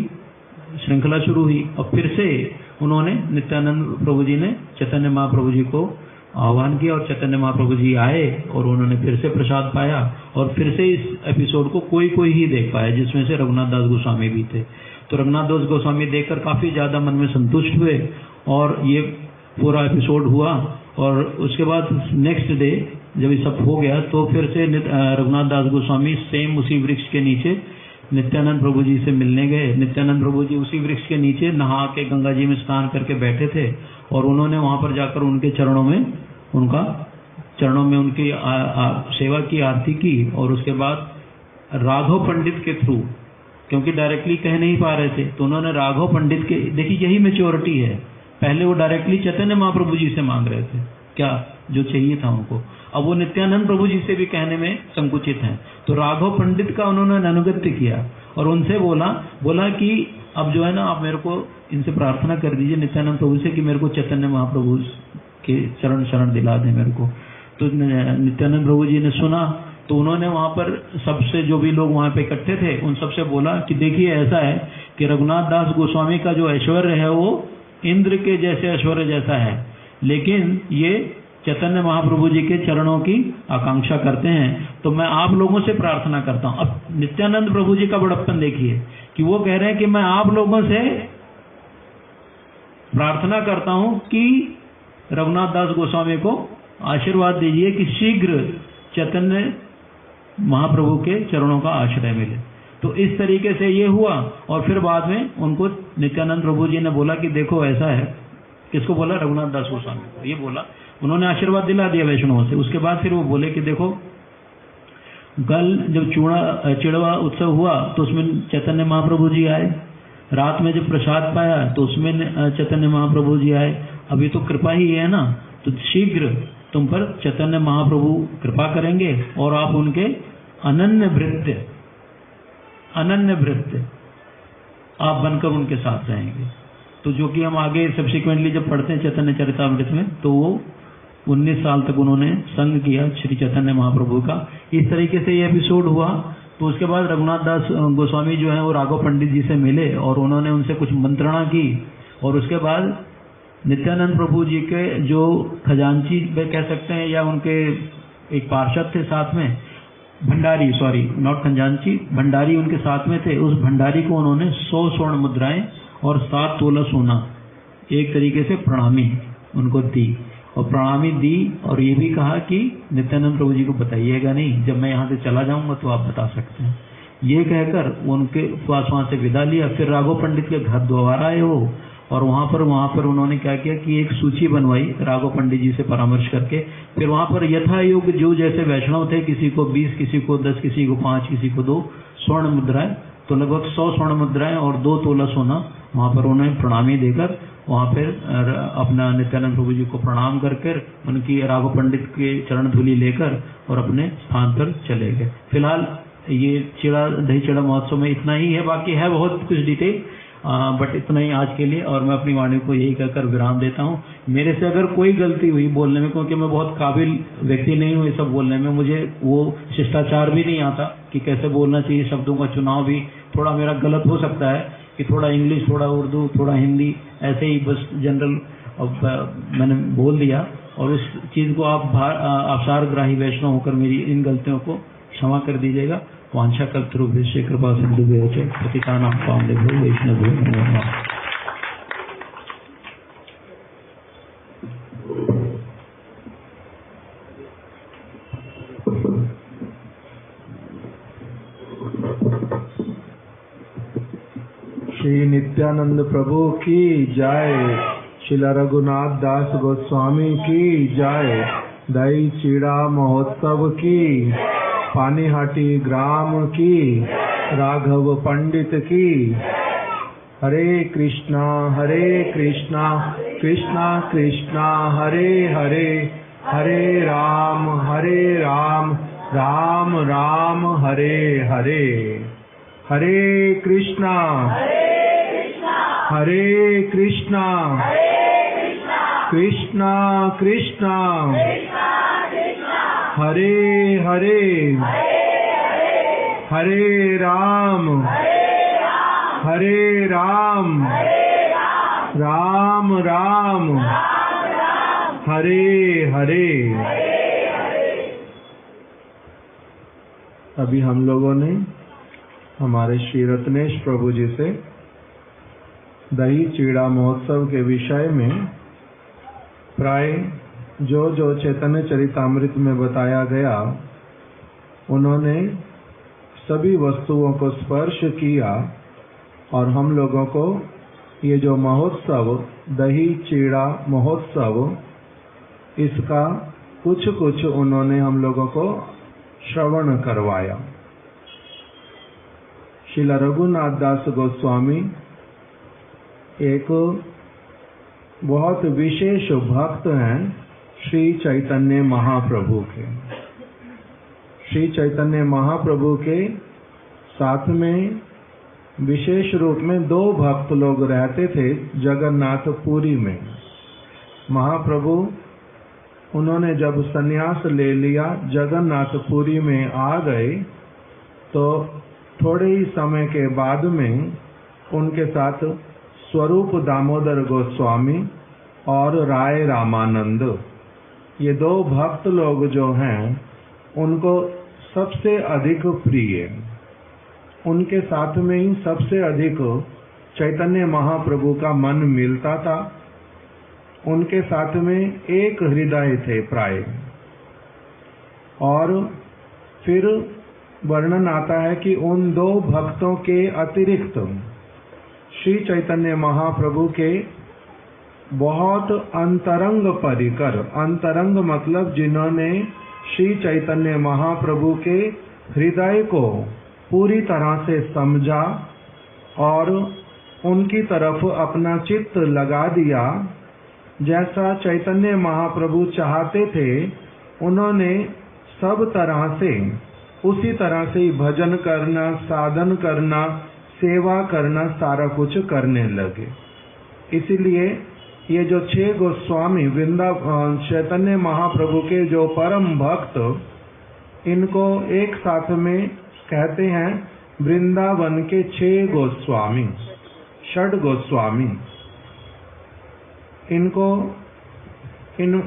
श्रृंखला शुरू हुई। और फिर से उन्होंने नित्यानंद प्रभु जी ने चैतन्य महाप्रभु जी को आह्वान किया, और चैतन्य महाप्रभु जी आए, और उन्होंने फिर से प्रसाद पाया। और फिर से इस एपिसोड को कोई ही देख पाया, जिसमें से रघुनाथ दास गोस्वामी भी थे। तो रघुनाथ दास गोस्वामी देखकर काफी ज्यादा मन में संतुष्ट हुए, और ये पूरा एपिसोड हुआ। और उसके बाद नेक्स्ट डे जब ये सब हो गया, तो फिर से रघुनाथ दास गोस्वामी सेम उसी वृक्ष के नीचे नित्यानंद प्रभु जी से मिलने गए। नित्यानंद प्रभु जी उसी वृक्ष के नीचे नहा के गंगा जी में स्नान करके बैठे थे और उन्होंने वहां पर जाकर उनके चरणों में उनकी सेवा की, आरती की। और उसके बाद राघव पंडित के थ्रू, क्योंकि डायरेक्टली कह नहीं पा रहे थे, तो उन्होंने राघव पंडित के, देखिए यही मैच्योरिटी है। पहले वो डायरेक्टली चैतन्य महाप्रभु जी से मांग रहे थे क्या जो चाहिए था उनको, अब वो नित्यानंद प्रभु जी से भी कहने में संकुचित हैं। तो राघव पंडित का उन्होंने अनुगत्य किया और उनसे बोला कि अब जो है ना, आप मेरे को इनसे प्रार्थना कर दीजिए नित्यानंद प्रभु से कि मेरे को चैतन्य महाप्रभु के शरण दिला दें मेरे को। तो नित्यानंद प्रभु जी ने सुना, तो उन्होंने वहां पर सबसे, जो भी लोग वहां पे इकट्ठे थे, उन सबसे बोला कि देखिए ऐसा है कि रघुनाथ दास गोस्वामी का जो ऐश्वर्य है वो इंद्र के जैसे ऐश्वर्य जैसा है, लेकिन ये चैतन्य महाप्रभु जी के चरणों की आकांक्षा करते हैं। तो मैं आप लोगों से प्रार्थना करता हूं। अब नित्यानंद प्रभु जी का बड़प्पन देखिए कि वो कह रहे हैं कि मैं आप लोगों से प्रार्थना करता हूं कि रघुनाथ दास गोस्वामी को आशीर्वाद दीजिए कि शीघ्र चैतन्य महाप्रभु के चरणों का आश्रय मिले। तो इस तरीके से ये हुआ। और फिर बाद में उनको नित्यानंद प्रभु जी ने बोला कि देखो ऐसा है, किसको बोला? रघुनाथ दास गोस्वामी को ये बोला, उन्होंने आशीर्वाद दिला दिया वैष्णवों से। उसके बाद फिर वो बोले कि देखो कल जब चिड़वा उत्सव हुआ तो उसमें चैतन्य महाप्रभु जी आए, रात में जब प्रसाद पाया तो उसमें चैतन्य महाप्रभु जी आए। अभी तो कृपा ही है ना, तो शीघ्र तुम पर चैतन्य महाप्रभु कृपा करेंगे और आप उनके अनन्य भृत्य आप बनकर उनके साथ रहेंगे। तो जो कि हम आगे सब्सिक्वेंटली जब पढ़ते हैं चैतन्य चरितामृत में, तो वो 19 साल तक उन्होंने संग किया श्री चैतन्य महाप्रभु का। इस तरीके से ये एपिसोड हुआ। तो उसके बाद रघुनाथ दास गोस्वामी जो है वो राघव पंडित जी से मिले और उन्होंने उनसे कुछ मंत्रणा की। और उसके बाद नित्यानंद प्रभु जी के जो खजांची कह सकते हैं या उनके एक पार्षद थे साथ में, भंडारी, सॉरी नॉट खजांची, भंडारी उनके साथ में थे। उस भंडारी को उन्होंने 100 स्वर्ण मुद्राएं और 7 तोला सोना एक तरीके से प्रणामी उनको दी। और प्रणामी दी और ये भी कहा कि नित्यानंद प्रभु जी को बताइएगा नहीं, जब मैं यहाँ से चला जाऊंगा तो आप बता सकते हैं। ये कहकर उनके पास वहां से विदा लिया। फिर राघव पंडित के घर दोबारा आए वो, और वहां पर उन्होंने क्या किया कि एक सूची बनवाई राघव पंडित जी से परामर्श करके। फिर वहां पर यथायोग जो जैसे वैष्णव थे, किसी को 20, किसी को 10, किसी को 5, किसी को 2 स्वर्ण मुद्राएं, तो लगभग 100 स्वर्ण मुद्राएं और 2 तोला सोना वहां पर उन्हें प्रणामी देकर वहां पर अपना नित्यानंद प्रभु जी को प्रणाम कर उनकी राघव पंडित के चरण धूलि लेकर और अपने स्थान पर चले गए। फिलहाल ये दही चिड़ा महोत्सव में इतना ही है, बाकी है बहुत कुछ डिटेल, बट इतना ही आज के लिए। और मैं अपनी वाणी को यही कहकर विराम देता हूँ। मेरे से अगर कोई गलती हुई बोलने में, क्योंकि मैं बहुत काबिल व्यक्ति नहीं हूँ ये सब बोलने में, मुझे वो शिष्टाचार भी नहीं आता कि कैसे बोलना चाहिए, शब्दों का चुनाव भी थोड़ा मेरा गलत हो सकता है कि थोड़ा इंग्लिश, थोड़ा उर्दू, थोड़ा हिंदी, ऐसे ही बस जनरल मैंने बोल दिया। और उस चीज़ को आप सारग्राही वैष्णव होकर मेरी इन गलतियों को क्षमा कर दीजिएगा। वांछा कल्पतरुभ्यश्च कृपा सिंधुभ्यो च पतितानां पावनेभ्यो वैष्णवेभ्यो नमो नमः। श्री नित्यानंद प्रभु की जय, श्री रघुनाथ दास गोस्वामी की जय, दही चिड़ा महोत्सव की, पानीहाटी ग्राम की, राघव पंडित की। हरे कृष्णा कृष्णा कृष्णा हरे हरे, हरे राम राम राम हरे हरे। हरे कृष्णा कृष्णा कृष्णा हरे हरे, हरे राम राम राम हरे हरे। अभी हम लोगों ने हमारे श्री रत्नेश प्रभु जी से दही चीड़ा महोत्सव के विषय में प्राय जो चैतन्य चरितामृत में बताया गया, उन्होंने सभी वस्तुओं को स्पर्श किया और हम लोगों को ये जो महोत्सव दही चीड़ा महोत्सव इसका कुछ कुछ उन्होंने हम लोगों को श्रवण करवाया। श्रील रघुनाथ दास गोस्वामी एक बहुत विशेष भक्त हैं श्री चैतन्य महाप्रभु के। श्री चैतन्य महाप्रभु के साथ में विशेष रूप में 2 भक्त लोग रहते थे जगन्नाथपुरी में। महाप्रभु उन्होंने जब सन्यास ले लिया जगन्नाथपुरी में आ गए तो थोड़े ही समय के बाद में उनके साथ स्वरूप दामोदर गोस्वामी और राय रामानंद ये 2 भक्त लोग जो हैं उनको सबसे अधिक प्रिय, उनके साथ में ही सबसे अधिक चैतन्य महाप्रभु का मन मिलता था। उनके साथ में एक हृदय थे प्राय। और फिर वर्णन आता है कि उन 2 भक्तों के अतिरिक्त श्री चैतन्य महाप्रभु के बहुत अंतरंग परिकर, अंतरंग मतलब जिन्होंने श्री चैतन्य महाप्रभु के हृदय को पूरी तरह से समझा और उनकी तरफ अपना चित्त लगा दिया, जैसा चैतन्य महाप्रभु चाहते थे उन्होंने सब तरह से उसी तरह से ही भजन करना, साधन करना, सेवा करना, सारा कुछ करने लगे। इसीलिए ये जो 6 गोस्वामी चैतन्य महाप्रभु के जो परम भक्त, इनको एक साथ में कहते हैं वृंदावन के 6 गोस्वामी, 6 गोस्वामी।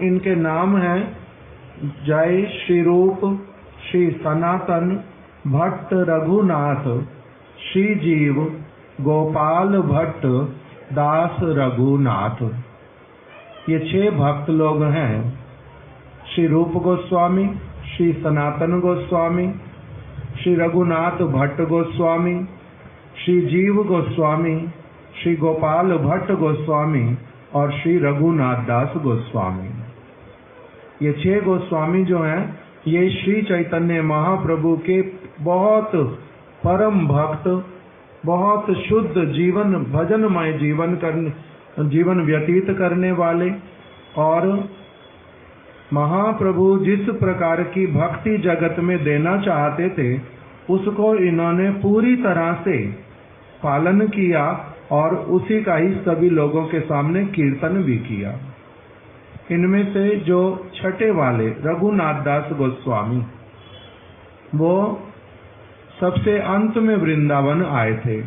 इनके नाम हैं जय श्री रूप, श्री सनातन, भट्ट रघुनाथ, श्री जीव, गोपाल भट्ट, दास रघुनाथ। ये 6 भक्त लोग हैं। श्री रूप गोस्वामी, श्री सनातन गोस्वामी, श्री रघुनाथ भट्ट गोस्वामी, श्री जीव गोस्वामी, श्री गोपाल भट्ट गोस्वामी और श्री रघुनाथ दास गोस्वामी। ये 6 गोस्वामी जो हैं ये श्री चैतन्य महाप्रभु के बहुत परम भक्त, बहुत शुद्ध जीवन, भजनमय जीवन व्यतीत करने वाले, और महाप्रभु जिस प्रकार की भक्ति जगत में देना चाहते थे उसको इन्होंने पूरी तरह से पालन किया और उसी का ही सभी लोगों के सामने कीर्तन भी किया। इनमें से जो 6ठे वाले रघुनाथ दास गोस्वामी, वो सबसे अंत में वृंदावन आए थे,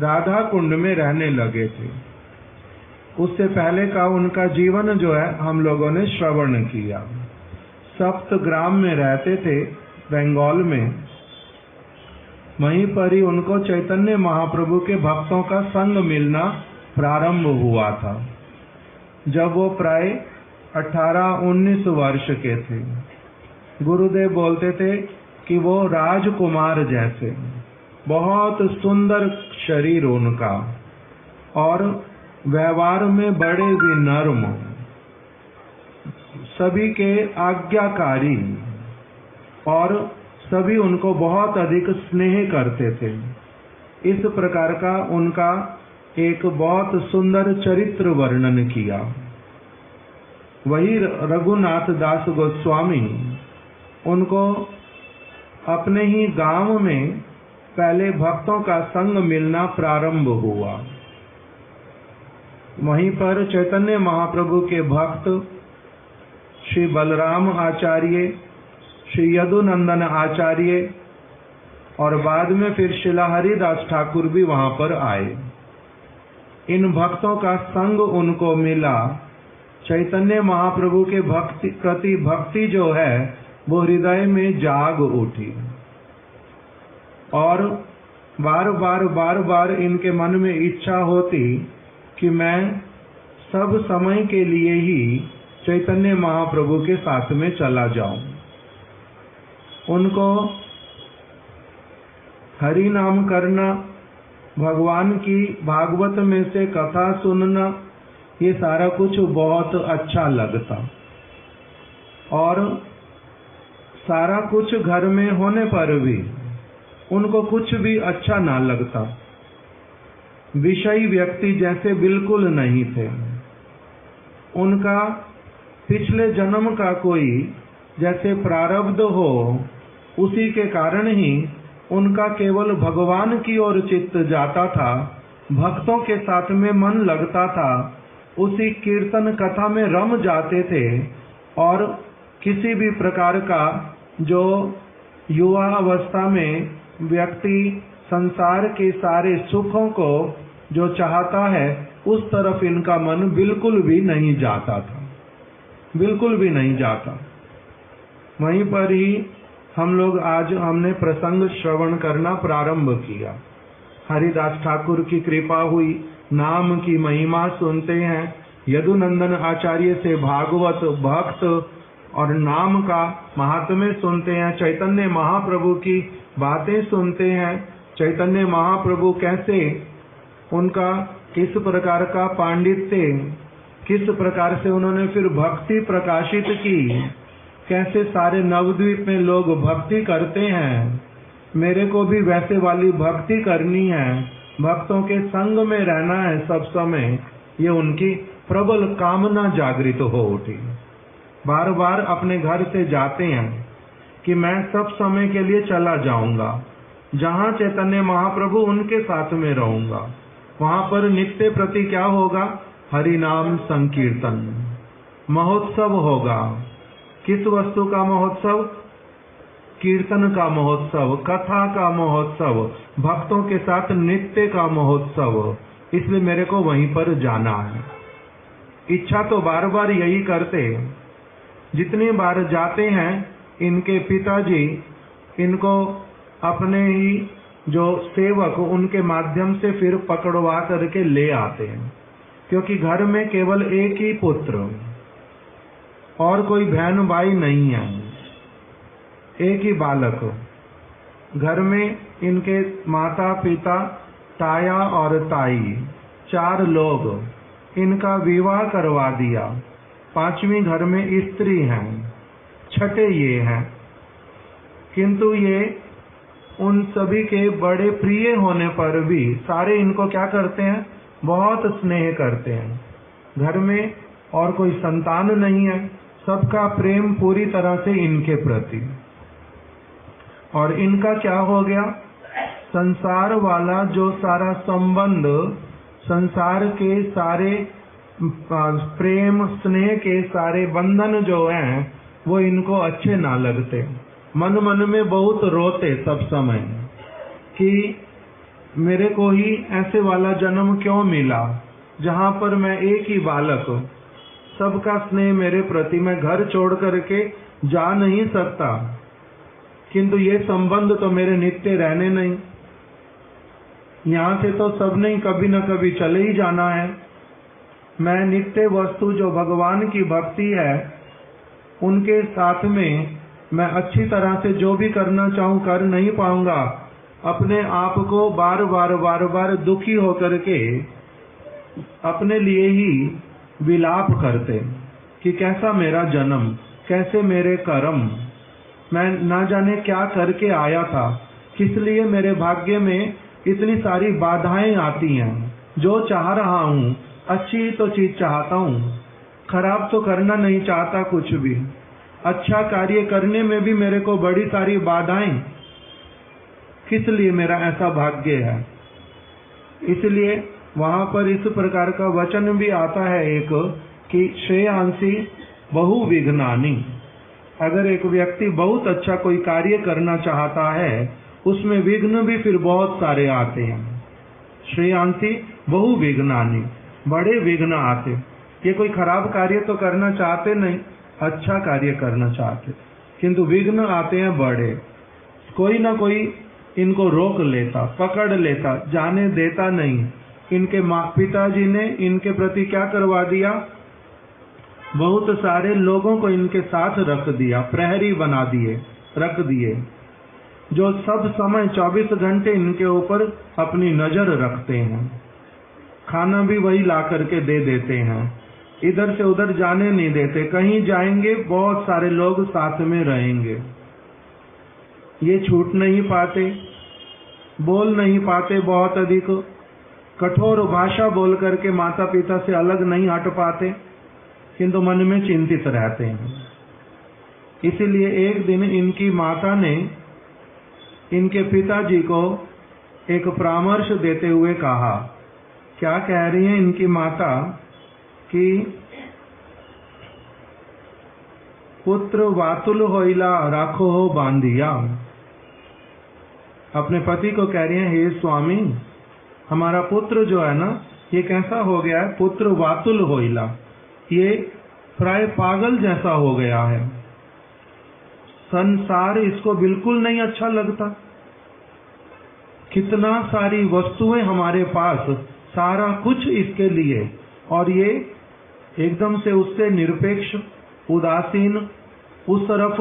राधा कुंड में रहने लगे थे। उससे पहले का उनका जीवन जो है हम लोगों ने श्रवण किया। सप्तग्राम में रहते थे बंगाल में। वहीं पर ही उनको चैतन्य महाप्रभु के भक्तों का संग मिलना प्रारंभ हुआ था। जब वो प्राय 18-19 वर्ष के थे, गुरुदेव बोलते थे कि वो राजकुमार जैसे, बहुत सुंदर शरीर उनका और व्यवहार में बड़े विनम्र, सभी के आज्ञाकारी और सभी उनको बहुत अधिक स्नेह करते थे। इस प्रकार का उनका एक बहुत सुंदर चरित्र वर्णन किया। वही रघुनाथ दास गोस्वामी, उनको अपने ही गांव में पहले भक्तों का संग मिलना प्रारंभ हुआ। वहीं पर चैतन्य महाप्रभु के भक्त श्री बलराम आचार्य, श्री यदुनंदन आचार्य और बाद में फिर शिला हरिदास ठाकुर भी वहां पर आए। इन भक्तों का संग उनको मिला। चैतन्य महाप्रभु के प्रति भक्ति जो है वो हृदय में जाग उठी और बार बार इनके मन में इच्छा होती कि मैं सब समय के लिए ही चैतन्य महाप्रभु के साथ में चला जाऊं। उनको हरि नाम करना, भगवान की भागवत में से कथा सुनना, ये सारा कुछ बहुत अच्छा लगता। और सारा कुछ घर में होने पर भी उनको कुछ भी अच्छा ना लगता। विषयी व्यक्ति जैसे बिल्कुल नहीं थे। उनका पिछले जन्म का कोई जैसे प्रारब्ध हो, उसी के कारण ही उनका केवल भगवान की ओर चित्त जाता था, भक्तों के साथ में मन लगता था, उसी कीर्तन कथा में रम जाते थे। और किसी भी प्रकार का जो युवा अवस्था में व्यक्ति संसार के सारे सुखों को जो चाहता है, उस तरफ इनका मन बिल्कुल भी नहीं जाता था, बिल्कुल भी नहीं जाता। वहीं पर ही हम लोग आज हमने प्रसंग श्रवण करना प्रारंभ किया। हरिदास ठाकुर की कृपा हुई, नाम की महिमा सुनते हैं, यदुनंदन आचार्य से भागवत भक्त और नाम का महात्म्य सुनते हैं, चैतन्य महाप्रभु की बातें सुनते हैं। चैतन्य महाप्रभु कैसे, उनका किस प्रकार का पांडित्य, किस प्रकार से उन्होंने फिर भक्ति प्रकाशित की, कैसे सारे नवद्वीप में लोग भक्ति करते हैं। मेरे को भी वैसे वाली भक्ति करनी है, भक्तों के संग में रहना है सब समय, ये उनकी प्रबल कामना जागृत हो उठी। बार बार अपने घर से जाते हैं कि मैं सब समय के लिए चला जाऊंगा, जहाँ चैतन्य महाप्रभु उनके साथ में रहूंगा। वहां पर नित्य प्रति क्या होगा? हरि नाम संकीर्तन महोत्सव होगा। किस वस्तु का महोत्सव? कीर्तन का महोत्सव, कथा का महोत्सव, भक्तों के साथ नित्य का महोत्सव। इसलिए मेरे को वहीं पर जाना है। इच्छा तो बार बार यही करते, जितनी बार जाते हैं इनके पिताजी इनको अपने ही जो सेवक उनके माध्यम से फिर पकड़वा करके ले आते हैं, क्योंकि घर में केवल एक ही पुत्र और कोई बहन भाई नहीं है, एक ही बालक। घर में इनके माता पिता, ताया और ताई, 4 लोग, इनका विवाह करवा दिया। 5वीं घर में स्त्री हैं, 6ठे ये हैं। किंतु ये उन सभी के बड़े प्रिय होने पर भी सारे इनको क्या करते हैं? बहुत स्नेह करते हैं। घर में और कोई संतान नहीं है, सबका प्रेम पूरी तरह से इनके प्रति। और इनका क्या हो गया? संसार वाला जो सारा संबंध, संसार के सारे प्रेम स्नेह के सारे बंधन जो हैं, वो इनको अच्छे ना लगते। मन मन में बहुत रोते सब समय कि मेरे को ही ऐसे वाला जन्म क्यों मिला, जहाँ पर मैं एक ही बालक, सबका स्नेह मेरे प्रति, मैं घर छोड़ करके जा नहीं सकता, किंतु ये संबंध तो मेरे नित्य रहने नहीं। यहाँ से तो सबने ही कभी न कभी चले ही जाना है। मैं नित्य वस्तु जो भगवान की भक्ति है, उनके साथ में मैं अच्छी तरह से जो भी करना चाहूँ कर नहीं पाऊंगा। अपने आप को बार बार दुखी होकर के अपने लिए ही विलाप करते कि कैसा मेरा जन्म, कैसे मेरे कर्म, मैं ना जाने क्या करके आया था, किस लिए मेरे भाग्य में इतनी सारी बाधाएं आती हैं। जो चाह रहा हूँ, अच्छी तो चीज चाहता हूँ, खराब तो करना नहीं चाहता कुछ भी। अच्छा कार्य करने में भी मेरे को बड़ी सारी बाधाएं, किस लिए मेरा ऐसा भाग्य है। इसलिए वहां पर इस प्रकार का वचन भी आता है एक कि श्रेयांसी बहु विघ्नानि। अगर एक व्यक्ति बहुत अच्छा कोई कार्य करना चाहता है, उसमें विघ्न भी फिर बहुत सारे आते हैं। श्रेयांसी बहु विघ्नानि, बड़े विघ्न आते। ये कोई खराब कार्य तो करना चाहते नहीं, अच्छा कार्य करना चाहते, किंतु विघ्न आते हैं बड़े। कोई ना कोई इनको रोक लेता, पकड़ लेता, जाने देता नहीं। इनके पिताजी ने इनके प्रति क्या करवा दिया? बहुत सारे लोगों को इनके साथ रख दिया, प्रहरी बना दिए, रख दिए। जो सब समय 24 घंटे इनके ऊपर अपनी नजर रखते हैं। खाना भी वही ला करके दे देते हैं, इधर से उधर जाने नहीं देते। कहीं जाएंगे बहुत सारे लोग साथ में रहेंगे। ये छूट नहीं पाते, बोल नहीं पाते, बहुत अधिक कठोर भाषा बोल करके माता पिता से अलग नहीं हट पाते, किंतु मन में चिंतित रहते हैं। इसीलिए एक दिन इनकी माता ने इनके पिताजी को एक परामर्श देते हुए कहा। क्या कह रही है इनकी माता कि पुत्र वातुल होइला राखो हो बांधिया। अपने पति को कह रही है, हे स्वामी, हमारा पुत्र जो है ना, ये कैसा हो गया है, पुत्र वातुल होइला, ये प्राय पागल जैसा हो गया है। संसार इसको बिल्कुल नहीं अच्छा लगता। कितना सारी वस्तुएं हमारे पास, सारा कुछ इसके लिए, और ये एकदम से उससे निरपेक्ष, उदासीन, उस तरफ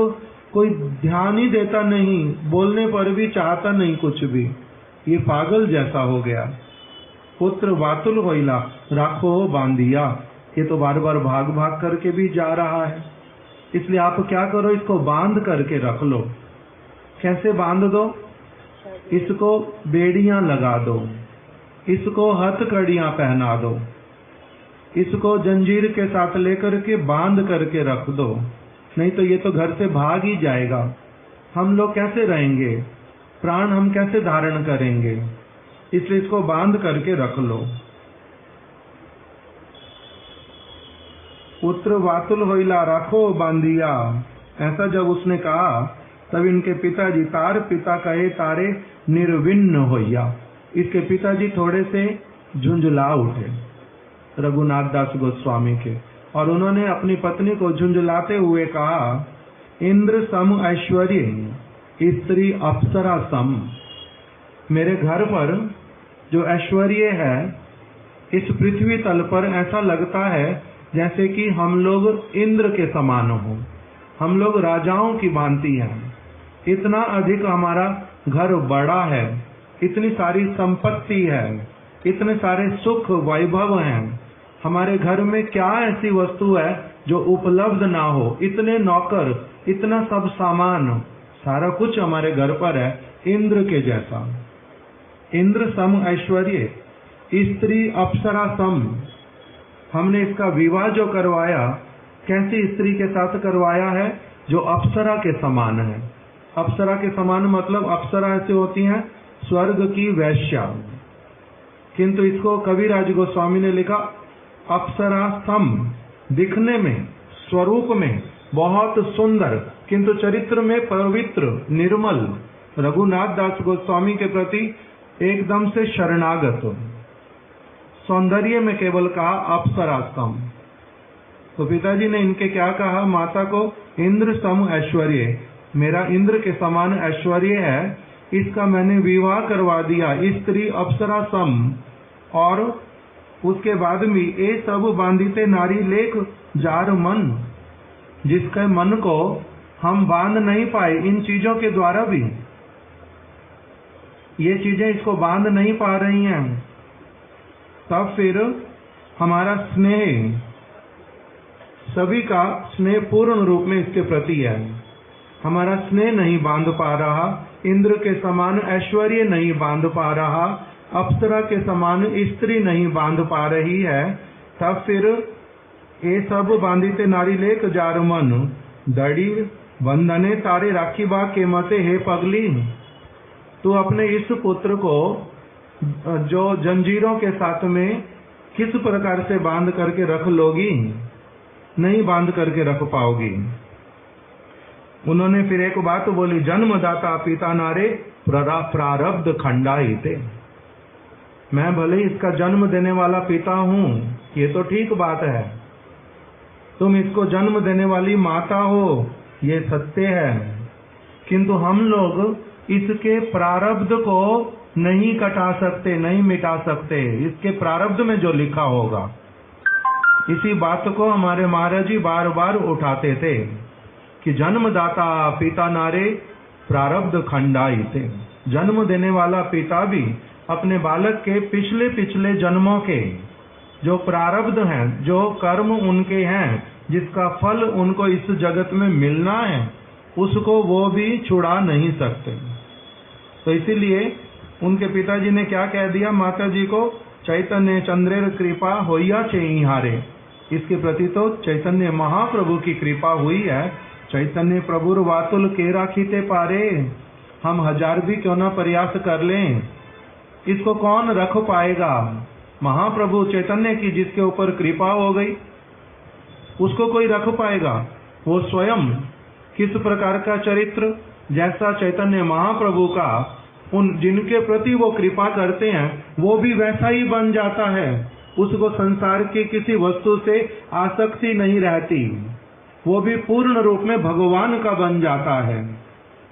कोई ध्यान ही देता नहीं, बोलने पर भी चाहता नहीं कुछ भी। ये पागल जैसा हो गया। पुत्र वातुल होइला राखो बांधिया, ये तो बार बार भाग भाग करके भी जा रहा है। इसलिए आप क्या करो, इसको बांध करके रख लो। कैसे बांध दो? इसको बेड़ियां लगा दो, इसको हथकड़ियां पहना दो, इसको जंजीर के साथ लेकर के बांध करके रख दो, नहीं तो ये तो घर से भाग ही जाएगा। हम लोग कैसे रहेंगे, प्राण हम कैसे धारण करेंगे? इसलिए इसको बांध करके रख लो। पुत्र वातुल होइला राखो बांधिया, ऐसा जब उसने कहा तब इनके पिताजी, तार पिता कहे तारे निर्विन्न होइया, इसके पिताजी थोड़े से झुंझला उठे रघुनाथ दास गोस्वामी के, और उन्होंने अपनी पत्नी को झुंझलाते हुए कहा, इंद्र सम ऐश्वर्य स्त्री अप्सरा सम। मेरे घर पर जो ऐश्वर्य है, इस पृथ्वी तल पर ऐसा लगता है जैसे कि हम लोग इंद्र के समान हो, हम लोग राजाओं की भांति हैं। इतना अधिक हमारा घर बड़ा है, इतनी सारी संपत्ति है, इतने सारे सुख वैभव हैं। हमारे घर में क्या ऐसी वस्तु है जो उपलब्ध ना हो? इतने नौकर, इतना सब सामान, सारा कुछ हमारे घर पर है, इंद्र के जैसा। इंद्र सम ऐश्वर्य स्त्री अप्सरा सम। हमने इसका विवाह जो करवाया, कैसी स्त्री के साथ करवाया है? जो अप्सरा के समान है। अप्सरा के समान मतलब अप्सरा ऐसे होती हैं स्वर्ग की वैश्या, किंतु इसको कविराज गोस्वामी ने लिखा अप्सरा सम। दिखने में, स्वरूप में बहुत सुंदर, किंतु चरित्र में पवित्र, निर्मल, रघुनाथ दास गोस्वामी के प्रति एकदम से शरणागत, सौंदर्य में केवल कहा अप्सरा सम। तो पिताजी ने इनके क्या कहा माता को, इंद्र सम ऐश्वर्य, मेरा इंद्र के समान ऐश्वर्य है, इसका मैंने विवाह करवा दिया स्त्री अप्सरा सम। और उसके बाद में ये सब बांधिते नारी लेख जार मन, जिसके मन को हम बांध नहीं पाए इन चीजों के द्वारा भी, ये चीजें इसको बांध नहीं पा रही हैं। तब फिर हमारा स्नेह, सभी का स्नेह पूर्ण रूप में इसके प्रति है, हमारा स्नेह नहीं बांध पा रहा, इंद्र के समान ऐश्वर्य नहीं बांध पा रहा, अप्सरा के समान स्त्री नहीं बांध पा रही है। तब फिर ये सब बांधिते नारी लेक जार मन, दड़ी बंधने तारे राखी बा के मते हे पगली। तू अपने इस पुत्र को जो जंजीरों के साथ में किस प्रकार से बांध करके रख लोगी? नहीं बांध करके रख पाओगी। उन्होंने फिर एक बात बोली, जन्मदाता पिता नारे प्रारब्ध खंडाहिते। मैं भले इसका जन्म देने वाला पिता हूं, ये तो ठीक बात है, तुम इसको जन्म देने वाली माता हो, ये सत्य है, किंतु हम लोग इसके प्रारब्ध को नहीं कटा सकते, नहीं मिटा सकते। इसके प्रारब्ध में जो लिखा होगा, इसी बात को हमारे महाराज जी बार बार उठाते थे कि जन्मदाता पिता नारे प्रारब्ध खंडायते। जन्म देने वाला पिता भी अपने बालक के पिछले पिछले जन्मों के जो प्रारब्ध हैं, जो कर्म उनके हैं, जिसका फल उनको इस जगत में मिलना है, उसको वो भी छुड़ा नहीं सकते। तो इसीलिए उनके पिताजी ने क्या कह दिया माता जी को, चैतन्य चंद्रेर कृपा होइया चेई हारे। इसके प्रति तो चैतन्य महाप्रभु की कृपा हुई है। चैतन्य प्रभुर वातुल के राखीते पारे, हम हजार भी क्यों ना प्रयास कर लें, इसको कौन रख पाएगा। महाप्रभु चैतन्य की जिसके ऊपर कृपा हो गई, उसको कोई रख पाएगा। वो स्वयं किस प्रकार का चरित्र, जैसा चैतन्य महाप्रभु का उन जिनके प्रति वो कृपा करते हैं, वो भी वैसा ही बन जाता है। उसको संसार की किसी वस्तु से आसक्ति नहीं रहती, वो भी पूर्ण रूप में भगवान का बन जाता है।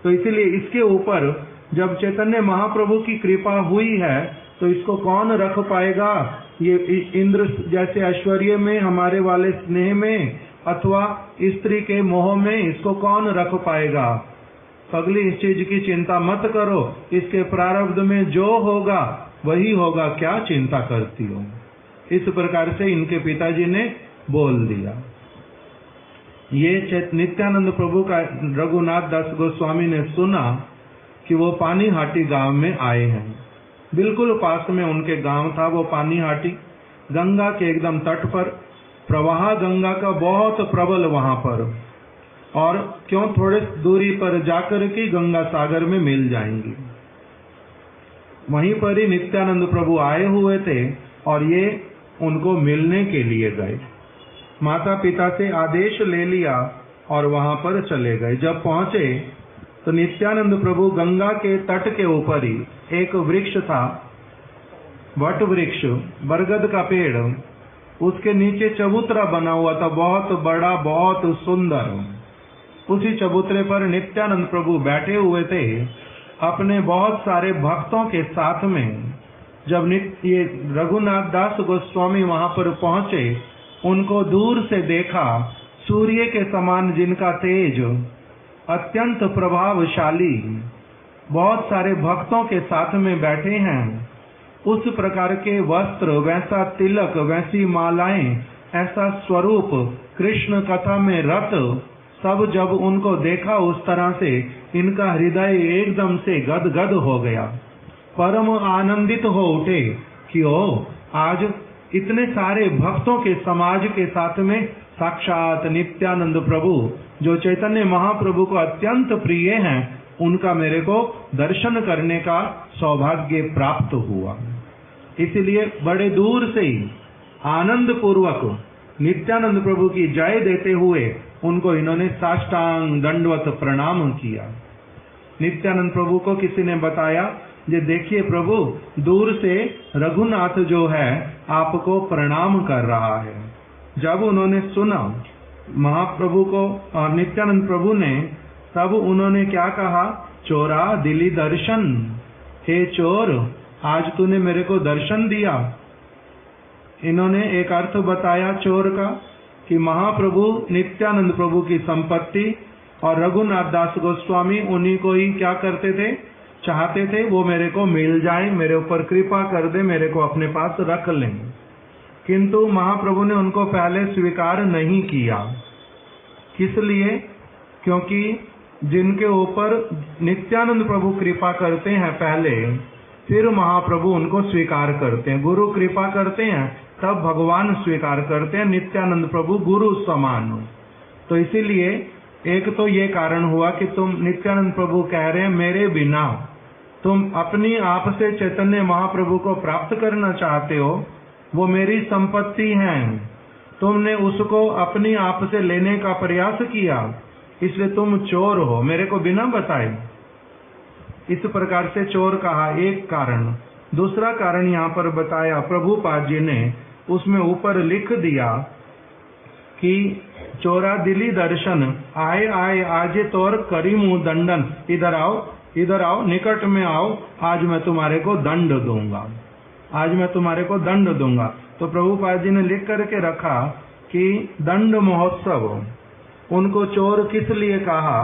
तो इसीलिए इसके ऊपर जब चैतन्य महाप्रभु की कृपा हुई है, तो इसको कौन रख पाएगा। ये इंद्र जैसे ऐश्वर्य में, हमारे वाले स्नेह में, अथवा स्त्री के मोह में, इसको कौन रख पाएगा। अगली इस चीज की चिंता मत करो, इसके प्रारब्ध में जो होगा वही होगा, क्या चिंता करती हो। इस प्रकार से इनके पिताजी ने बोल दिया। ये नित्यानंद प्रभु का रघुनाथ दास गोस्वामी ने सुना कि वो पानीहाटी गांव में आए हैं। बिल्कुल पास में उनके गांव था वो पानीहाटी, गंगा के एकदम तट पर। प्रवाह गंगा का बहुत प्रबल वहां पर, और क्यों थोड़े दूरी पर जाकर के गंगा सागर में मिल जाएंगी। वहीं पर ही नित्यानंद प्रभु आए हुए थे और ये उनको मिलने के लिए गए। माता पिता से आदेश ले लिया और वहां पर चले गए। जब पहुंचे तो नित्यानंद प्रभु गंगा के तट के ऊपर ही एक वृक्ष था, वट वृक्ष, बरगद का पेड़, उसके नीचे चबूतरा बना हुआ था, बहुत बड़ा, बहुत सुंदर। उसी चबूतरे पर नित्यानंद प्रभु बैठे हुए थे अपने बहुत सारे भक्तों के साथ में। जब ये रघुनाथ दास गोस्वामी वहां पर पहुंचे, उनको दूर से देखा, सूर्य के समान जिनका तेज, अत्यंत प्रभावशाली, बहुत सारे भक्तों के साथ में बैठे हैं। उस प्रकार के वस्त्र, वैसा तिलक, वैसी मालाएं, ऐसा स्वरूप, कृष्ण कथा में रत, सब जब उनको देखा उस तरह से इनका हृदय एकदम से गदगद हो गया। परम आनंदित हो उठे कि ओ, आज इतने सारे भक्तों के समाज के साथ में साक्षात नित्यानंद प्रभु, जो चैतन्य महाप्रभु को अत्यंत प्रिय हैं, उनका मेरे को दर्शन करने का सौभाग्य प्राप्त हुआ। इसलिए बड़े दूर से ही आनंद पूर्वक नित्यानंद प्रभु की जय देते हुए उनको इन्होंने साष्टांग दंडवत प्रणाम किया। नित्यानंद प्रभु को किसी ने बताया, ये देखिए प्रभु, दूर से रघुनाथ जो है आपको प्रणाम कर रहा है। जब उन्होंने सुना महाप्रभु को और नित्यानंद प्रभु ने, तब उन्होंने क्या कहा, चोरा दिली दर्शन, हे चोर, आज तूने मेरे को दर्शन दिया। इन्होंने एक अर्थ बताया चोर का कि महाप्रभु नित्यानंद प्रभु की संपत्ति और रघुनाथ दास गोस्वामी उन्हीं को ही क्या करते थे, चाहते थे वो मेरे को मिल जाए, मेरे ऊपर कृपा कर दे, मेरे को अपने पास रख लें। किंतु महाप्रभु ने उनको पहले स्वीकार नहीं किया। किस लिए? क्योंकि जिनके ऊपर नित्यानंद प्रभु कृपा करते हैं पहले, फिर महाप्रभु उनको स्वीकार करते हैं। गुरु कृपा करते हैं तब भगवान स्वीकार करते हैं। नित्यानंद प्रभु गुरु समान। तो इसीलिए एक तो ये कारण हुआ कि तुम नित्यानंद प्रभु कह रहे हैं मेरे बिना तुम अपनी आप से चैतन्य महाप्रभु को प्राप्त करना चाहते हो, वो मेरी संपत्ति है, तुमने उसको अपनी आप से लेने का प्रयास किया, इसलिए तुम चोर हो, मेरे को बिना बताए। इस प्रकार से चोर कहा, एक कारण। दूसरा कारण यहाँ पर बताया प्रभुपाद जी ने, उसमें ऊपर लिख दिया कि चोरा दिली दर्शन, आए आए आजे तोर करीमू दंडन, इधर आओ, इधर आओ, निकट में आओ, आज मैं तुम्हारे को दंड दूंगा, आज मैं तुम्हारे को दंड दूंगा। तो प्रभुपाद जी ने लिख करके रखा कि दंड महोत्सव। उनको चोर किस लिए कहा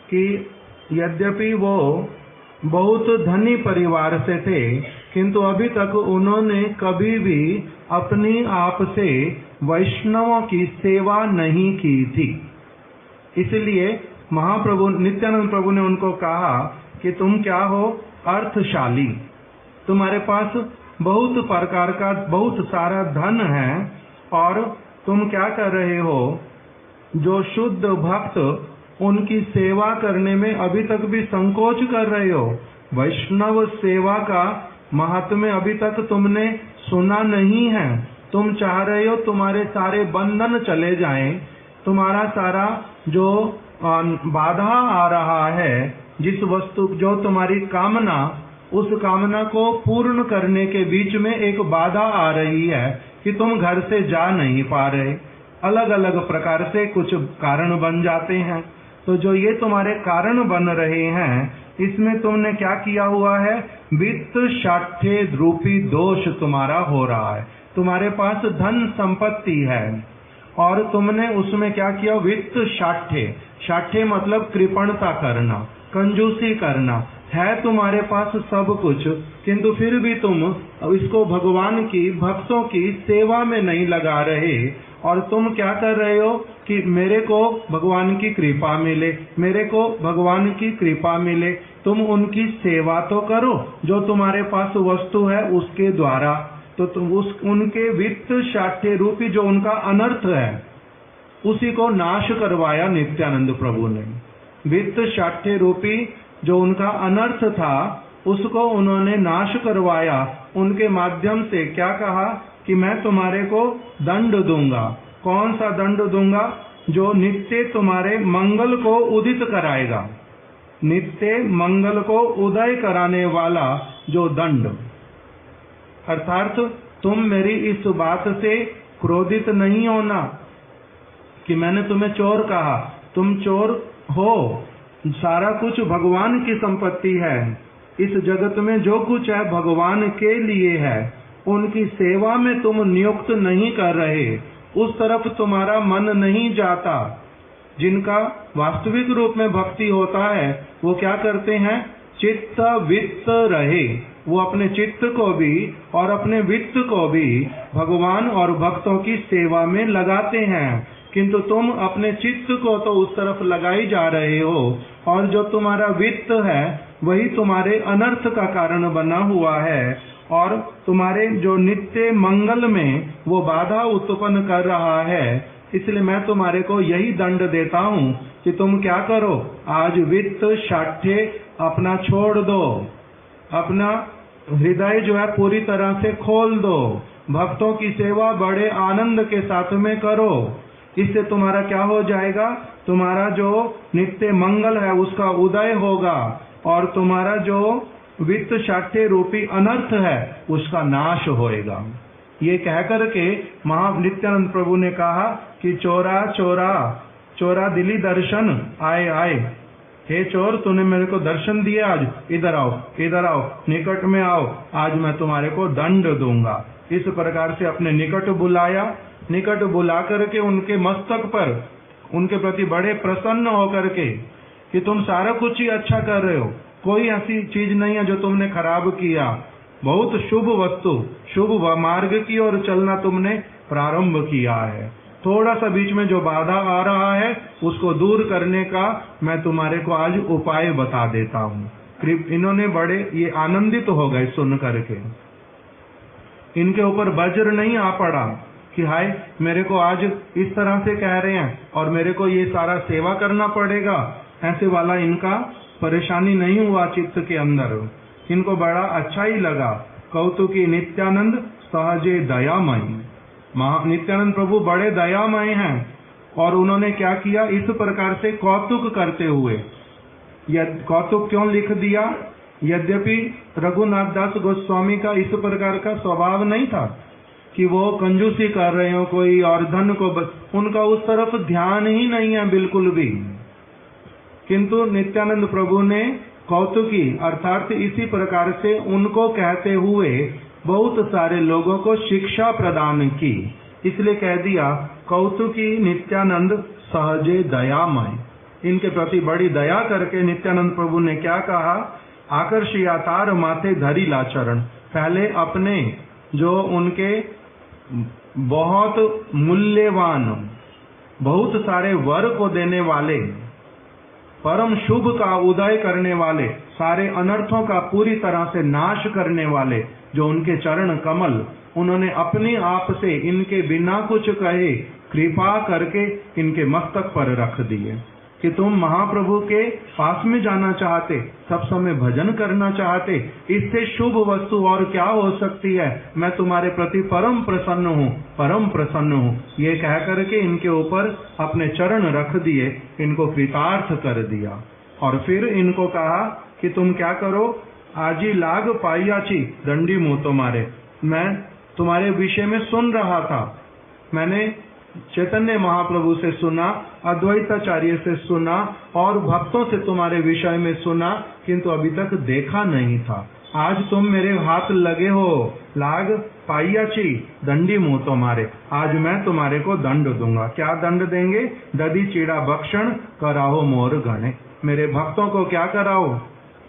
कि यद्यपि वो बहुत धनी परिवार से थे, किंतु अभी तक उन्होंने कभी भी अपनी आप से वैष्णवों की सेवा नहीं की थी। इसलिए महाप्रभु नित्यानंद प्रभु ने उनको कहा कि तुम क्या हो, अर्थशाली, तुम्हारे पास बहुत प्रकार का बहुत सारा धन है और तुम क्या कर रहे हो, जो शुद्ध भक्त उनकी सेवा करने में अभी तक भी संकोच कर रहे हो। वैष्णव सेवा का महात्म्य अभी तक तुमने सुना नहीं है। तुम चाह रहे हो तुम्हारे सारे बंधन चले जाएं, तुम्हारा सारा जो बाधा आ रहा है, जिस वस्तु जो तुम्हारी कामना, उस कामना को पूर्ण करने के बीच में एक बाधा आ रही है कि तुम घर से जा नहीं पा रहे। अलग अलग प्रकार से कुछ कारण बन जाते हैं। तो जो ये तुम्हारे कारण बन रहे हैं, इसमें तुमने क्या किया हुआ है, वित्त शाठ्य रूपी दोष तुम्हारा हो रहा है। तुम्हारे पास धन संपत्ति है और तुमने उसमें क्या किया, वित्त शाठ्य। शाठ्य मतलब कृपणता करना, कंजूसी करना है। तुम्हारे पास सब कुछ, किंतु फिर भी तुम इसको भगवान की, भक्तों की सेवा में नहीं लगा रहे। और तुम क्या कर रहे हो कि मेरे को भगवान की कृपा मिले, मेरे को भगवान की कृपा मिले। तुम उनकी सेवा तो करो, जो तुम्हारे पास वस्तु है उसके द्वारा। तो तुम उनके वित्त शाठ्य रूपी जो उनका अनर्थ है, उसी को नाश करवाया नित्यानंद प्रभु ने। वित्त शाठ्य रूपी जो उनका अनर्थ था, उसको उन्होंने नाश करवाया। उनके माध्यम से क्या कहा कि मैं तुम्हारे को दंड दूंगा। कौन सा दंड दूंगा, जो नित्य तुम्हारे मंगल को उदित कराएगा, नित्य मंगल को उदय कराने वाला जो दंड। अर्थात तुम मेरी इस बात से क्रोधित नहीं होना कि मैंने तुम्हें चोर कहा। तुम चोर हो, सारा कुछ भगवान की संपत्ति है। इस जगत में जो कुछ है भगवान के लिए है। उनकी सेवा में तुम नियुक्त नहीं कर रहे, उस तरफ तुम्हारा मन नहीं जाता। जिनका वास्तविक रूप में भक्ति होता है, वो क्या करते हैं, चित्त वित्त रहे। वो अपने चित्त को भी और अपने वित्त को भी भगवान और भक्तों की सेवा में लगाते हैं। किंतु तुम अपने चित्त को तो उस तरफ लगाई जा रहे हो, और जो तुम्हारा वित्त है वही तुम्हारे अनर्थ का कारण बना हुआ है, और तुम्हारे जो नित्य मंगल में वो बाधा उत्पन्न कर रहा है। इसलिए मैं तुम्हारे को यही दंड देता हूँ कि तुम क्या करो, आज वित्त शाठ्य अपना छोड़ दो, अपना हृदय जो है पूरी तरह से खोल दो, भक्तों की सेवा बड़े आनंद के साथ में करो। इससे तुम्हारा क्या हो जाएगा, तुम्हारा जो नित्य मंगल है उसका उदय होगा, और तुम्हारा जो वित्त शाठ्य रूपी अनर्थ है उसका नाश होएगा। ये कहकर के नित्यानंद प्रभु ने कहा कि चोरा चोरा चोरा दिली दर्शन आए आए। हे चोर, तूने मेरे को दर्शन दिया, आज इधर आओ, इधर आओ, निकट में आओ, आज मैं तुम्हारे को दंड दूंगा। इस प्रकार से अपने निकट बुलाया। निकट बुला करके उनके मस्तक पर उनके प्रति बड़े प्रसन्न होकर के कि तुम सारा कुछ ही अच्छा कर रहे हो, कोई ऐसी चीज नहीं है जो तुमने खराब किया। बहुत शुभ वस्तु, शुभ मार्ग की ओर चलना तुमने प्रारंभ किया है। थोड़ा सा बीच में जो बाधा आ रहा है उसको दूर करने का मैं तुम्हारे को आज उपाय बता देता हूँ। इन्होंने बड़े ये आनंदित हो गए सुन करके। इनके ऊपर वज्र नहीं आ पड़ा कि हाय मेरे को आज इस तरह से कह रहे हैं और मेरे को ये सारा सेवा करना पड़ेगा, ऐसे वाला इनका परेशानी नहीं हुआ चित्त के अंदर। इनको बड़ा अच्छा ही लगा। कौतुकी नित्यानंद सहजे दयामयी। नित्यानंद प्रभु बड़े दयामय हैं, और उन्होंने क्या किया, इस प्रकार से कौतुक करते हुए। कौतुक क्यों लिख दिया, यद्यपि रघुनाथ दास गोस्वामी का इस प्रकार का स्वभाव नहीं था कि वो कंजूसी कर रहे हो कोई और धन को, उनका उस तरफ ध्यान ही नहीं है बिल्कुल भी। किंतु नित्यानंद प्रभु ने कौतुकी अर्थात इसी प्रकार से उनको कहते हुए बहुत सारे लोगों को शिक्षा प्रदान की। इसलिए कह दिया कौतुकी नित्यानंद सहजे दयामय। इनके प्रति बड़ी दया करके नित्यानंद प्रभु ने क्या कहा, आकर्षिया तार माथे धरी लाचरण। पहले अपने जो उनके बहुत मूल्यवान बहुत सारे वर को देने वाले, परम शुभ का उदय करने वाले, सारे अनर्थों का पूरी तरह से नाश करने वाले जो उनके चरण कमल, उन्होंने अपने आप से इनके बिना कुछ कहे कृपा करके इनके मस्तक पर रख दिए कि तुम महाप्रभु के पास में जाना चाहते, सब समय भजन करना चाहते, इससे शुभ वस्तु और क्या हो सकती है। मैं तुम्हारे प्रति परम प्रसन्न हूँ, परम प्रसन्न हूँ। ये कह करके इनके ऊपर अपने चरण रख दिए, इनको कृतार्थ कर दिया। और फिर इनको कहा कि तुम क्या करो, आजी लाग पाइयाची दंडी मुँह तुम्हारे। मैं तुम्हारे विषय में सुन रहा था, मैंने चैतन्य महाप्रभु से सुना, अद्वैताचार्य से सुना और भक्तों से तुम्हारे विषय में सुना, किंतु अभी तक देखा नहीं था। आज तुम मेरे हाथ लगे हो, लाग पाइयाची दंडी मुँह तुम्हारे, आज मैं तुम्हारे को दंड दूंगा। क्या दंड देंगे, दधी चीड़ा भक्षण कराओ मोर गणे। मेरे भक्तों को क्या कराओ,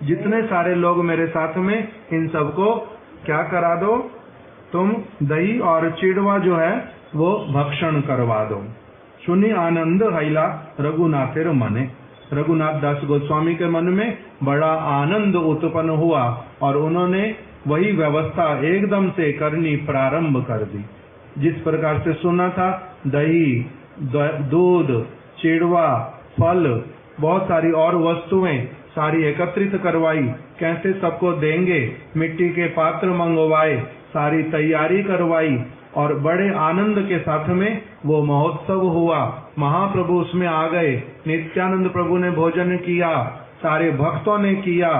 जितने सारे लोग मेरे साथ में, इन सबको क्या करा दो, तुम दही और चिड़वा जो है वो भक्षण करवा दो। सुनी आनंद हैला रघुनाथेर मने। रघुनाथ दास गोस्वामी के मन में बड़ा आनंद उत्पन्न हुआ और उन्होंने वही व्यवस्था एकदम से करनी प्रारंभ कर दी। जिस प्रकार से सुना था, दही, दूध, चिड़वा, फल, बहुत सारी और वस्तुएं सारी एकत्रित करवाई, कैसे सबको देंगे, मिट्टी के पात्र मंगवाए, सारी तैयारी करवाई और बड़े आनंद के साथ में वो महोत्सव हुआ। महाप्रभु उसमें आ गए, नित्यानंद प्रभु ने भोजन किया, सारे भक्तों ने किया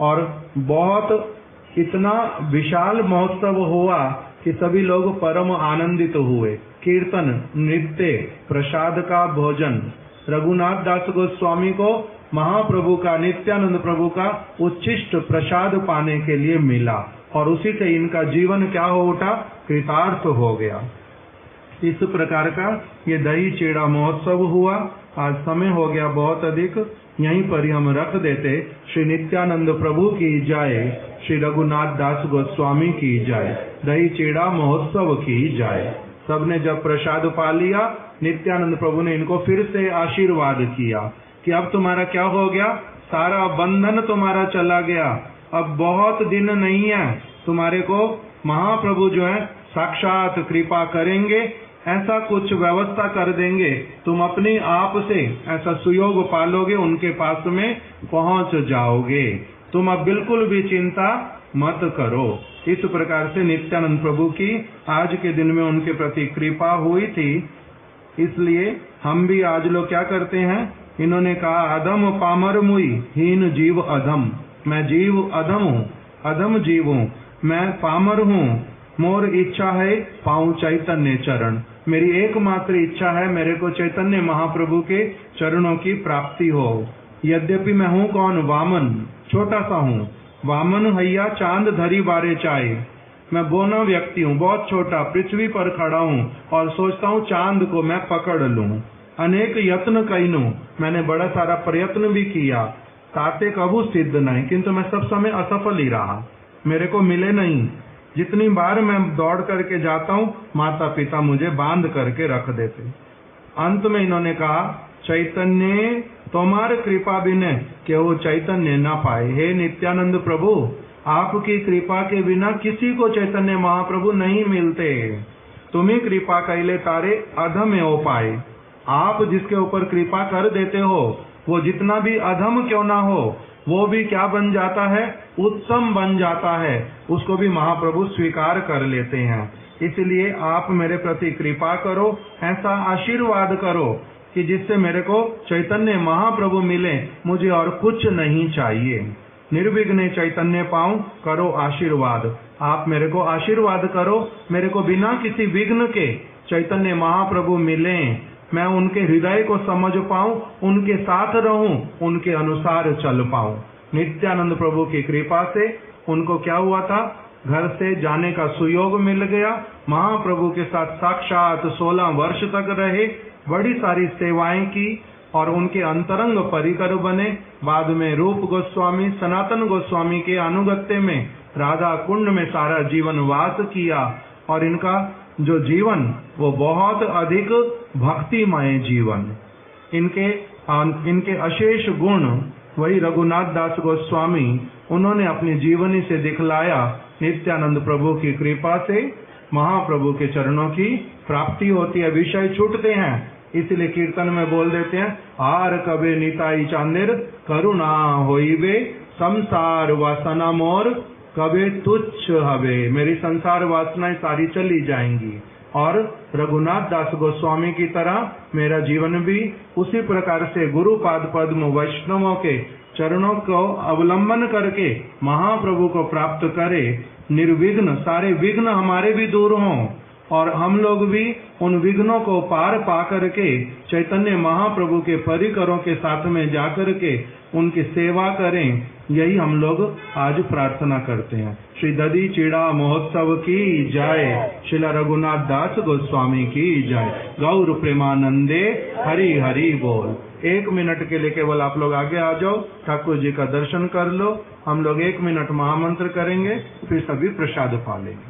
और बहुत इतना विशाल महोत्सव हुआ कि सभी लोग परम आनंदित हुए। कीर्तन, नृत्य, प्रसाद का भोजन। रघुनाथ दास गोस्वामी को महाप्रभु का, नित्यानंद प्रभु का उच्छिष्ट प्रसाद पाने के लिए मिला और उसी से इनका जीवन क्या हो उठा, कृतार्थ हो गया। इस प्रकार का ये दही चीड़ा महोत्सव हुआ। आज समय हो गया बहुत अधिक, यहीं पर ही हम रख देते। श्री नित्यानंद प्रभु की जाए, श्री रघुनाथ दास गोस्वामी की जाए, दही चीड़ा महोत्सव की जाए। सबने जब प्रसाद पा लिया, नित्यानंद प्रभु ने इनको फिर से आशीर्वाद किया कि अब तुम्हारा क्या हो गया, सारा बंधन तुम्हारा चला गया, अब बहुत दिन नहीं है, तुम्हारे को महाप्रभु जो है साक्षात कृपा करेंगे, ऐसा कुछ व्यवस्था कर देंगे, तुम अपने आप से ऐसा सुयोग पालोगे, उनके पास में पहुंच जाओगे, तुम अब बिल्कुल भी चिंता मत करो। इस प्रकार से नित्यानंद प्रभु की आज के दिन में उनके प्रति कृपा हुई थी। इसलिए हम भी आज लोग क्या करते हैं, इन्होंने कहा अधम पामर मुई हीन जीव अधम। मैं जीव अधम हूँ, अधम जीव हूँ, मैं पामर हूँ, मोर इच्छा है पाऊं चैतन्य चरण। मेरी एकमात्र इच्छा है मेरे को चैतन्य महाप्रभु के चरणों की प्राप्ति हो। यद्यपि मैं हूँ कौन, वामन, छोटा सा हूँ, वामन हैया चांद धरी बारे चाहे। मैं बोना व्यक्ति हूँ, बहुत छोटा, पृथ्वी पर खड़ा हूँ और सोचता हूँ चांद को मैं पकड़ लूं। अनेक यत्न कईनु, मैंने बड़ा सारा प्रयत्न भी किया, ताते कबू सिद्ध नहीं, किंतु मैं सब समय असफल ही रहा, मेरे को मिले नहीं। जितनी बार मैं दौड़ करके जाता हूँ, माता पिता मुझे बांध करके रख देते। अंत में इन्होंने कहा चैतन्य तुम्हार कृपा बिना केहू चैतन्य न पाए। हे नित्यानंद प्रभु, आपकी कृपा के बिना किसी को चैतन्य महाप्रभु नहीं मिलते। तुम्ही कृपा कैले तारे अधम हो पाए। आप जिसके ऊपर कृपा कर देते हो, वो जितना भी अधम क्यों ना हो, वो भी क्या बन जाता है, उत्तम बन जाता है, उसको भी महाप्रभु स्वीकार कर लेते हैं। इसलिए आप मेरे प्रति कृपा करो, ऐसा आशीर्वाद करो कि जिससे मेरे को चैतन्य महाप्रभु मिले, मुझे और कुछ नहीं चाहिए। निर्विघ्न चैतन्य पाऊं, करो आशीर्वाद। आप मेरे को आशीर्वाद करो, मेरे को बिना किसी विघ्न के चैतन्य महाप्रभु मिले, मैं उनके हृदय को समझ पाऊं, उनके साथ रहूं, उनके अनुसार चल पाऊं। नित्यानंद प्रभु की कृपा से उनको क्या हुआ था, घर से जाने का सुयोग मिल गया। महाप्रभु के साथ साक्षात 16 वर्ष तक रहे, बड़ी सारी सेवाएं की, और उनके अंतरंग परिकर बने। बाद में रूप गोस्वामी सनातन गोस्वामी के अनुगत्य में राधा कुंड में सारा जीवन वास किया और इनका जो जीवन वो बहुत अधिक भक्तिमय जीवन। इनके अशेष गुण वही रघुनाथ दास गोस्वामी उन्होंने अपनी जीवनी से दिखलाया। नित्यानंद प्रभु की कृपा से महाप्रभु के चरणों की प्राप्ति होती है, विषय छूटते हैं, इसलिए कीर्तन में बोल देते हैं, आर कबे निताई चांदेर करुणा होइबे संसार वासना मोर कबे तुच्छ हवे। मेरी संसार वासनाएं सारी चली जाएंगी और रघुनाथ दास गोस्वामी की तरह मेरा जीवन भी उसी प्रकार से गुरु पाद पद्म वैष्णवों के चरणों को अवलंबन करके महाप्रभु को प्राप्त करे। निर्विघ्न सारे विघ्न हमारे भी दूर हों और हम लोग भी उन विघ्नों को पार पा करके चैतन्य महाप्रभु के परिकरों के साथ में जाकर के उनकी सेवा करें, यही हम लोग आज प्रार्थना करते हैं। श्री दधी चीड़ा महोत्सव की जय। श्रीला रघुनाथ दास गोस्वामी की जय। गौर प्रेमानंदे हरि हरि बोल। 1 मिनट के लिए केवल आप लोग आगे आ जाओ, ठाकुर जी का दर्शन कर लो। हम लोग 1 मिनट महामंत्र करेंगे, फिर सभी प्रसाद पा लेंगे।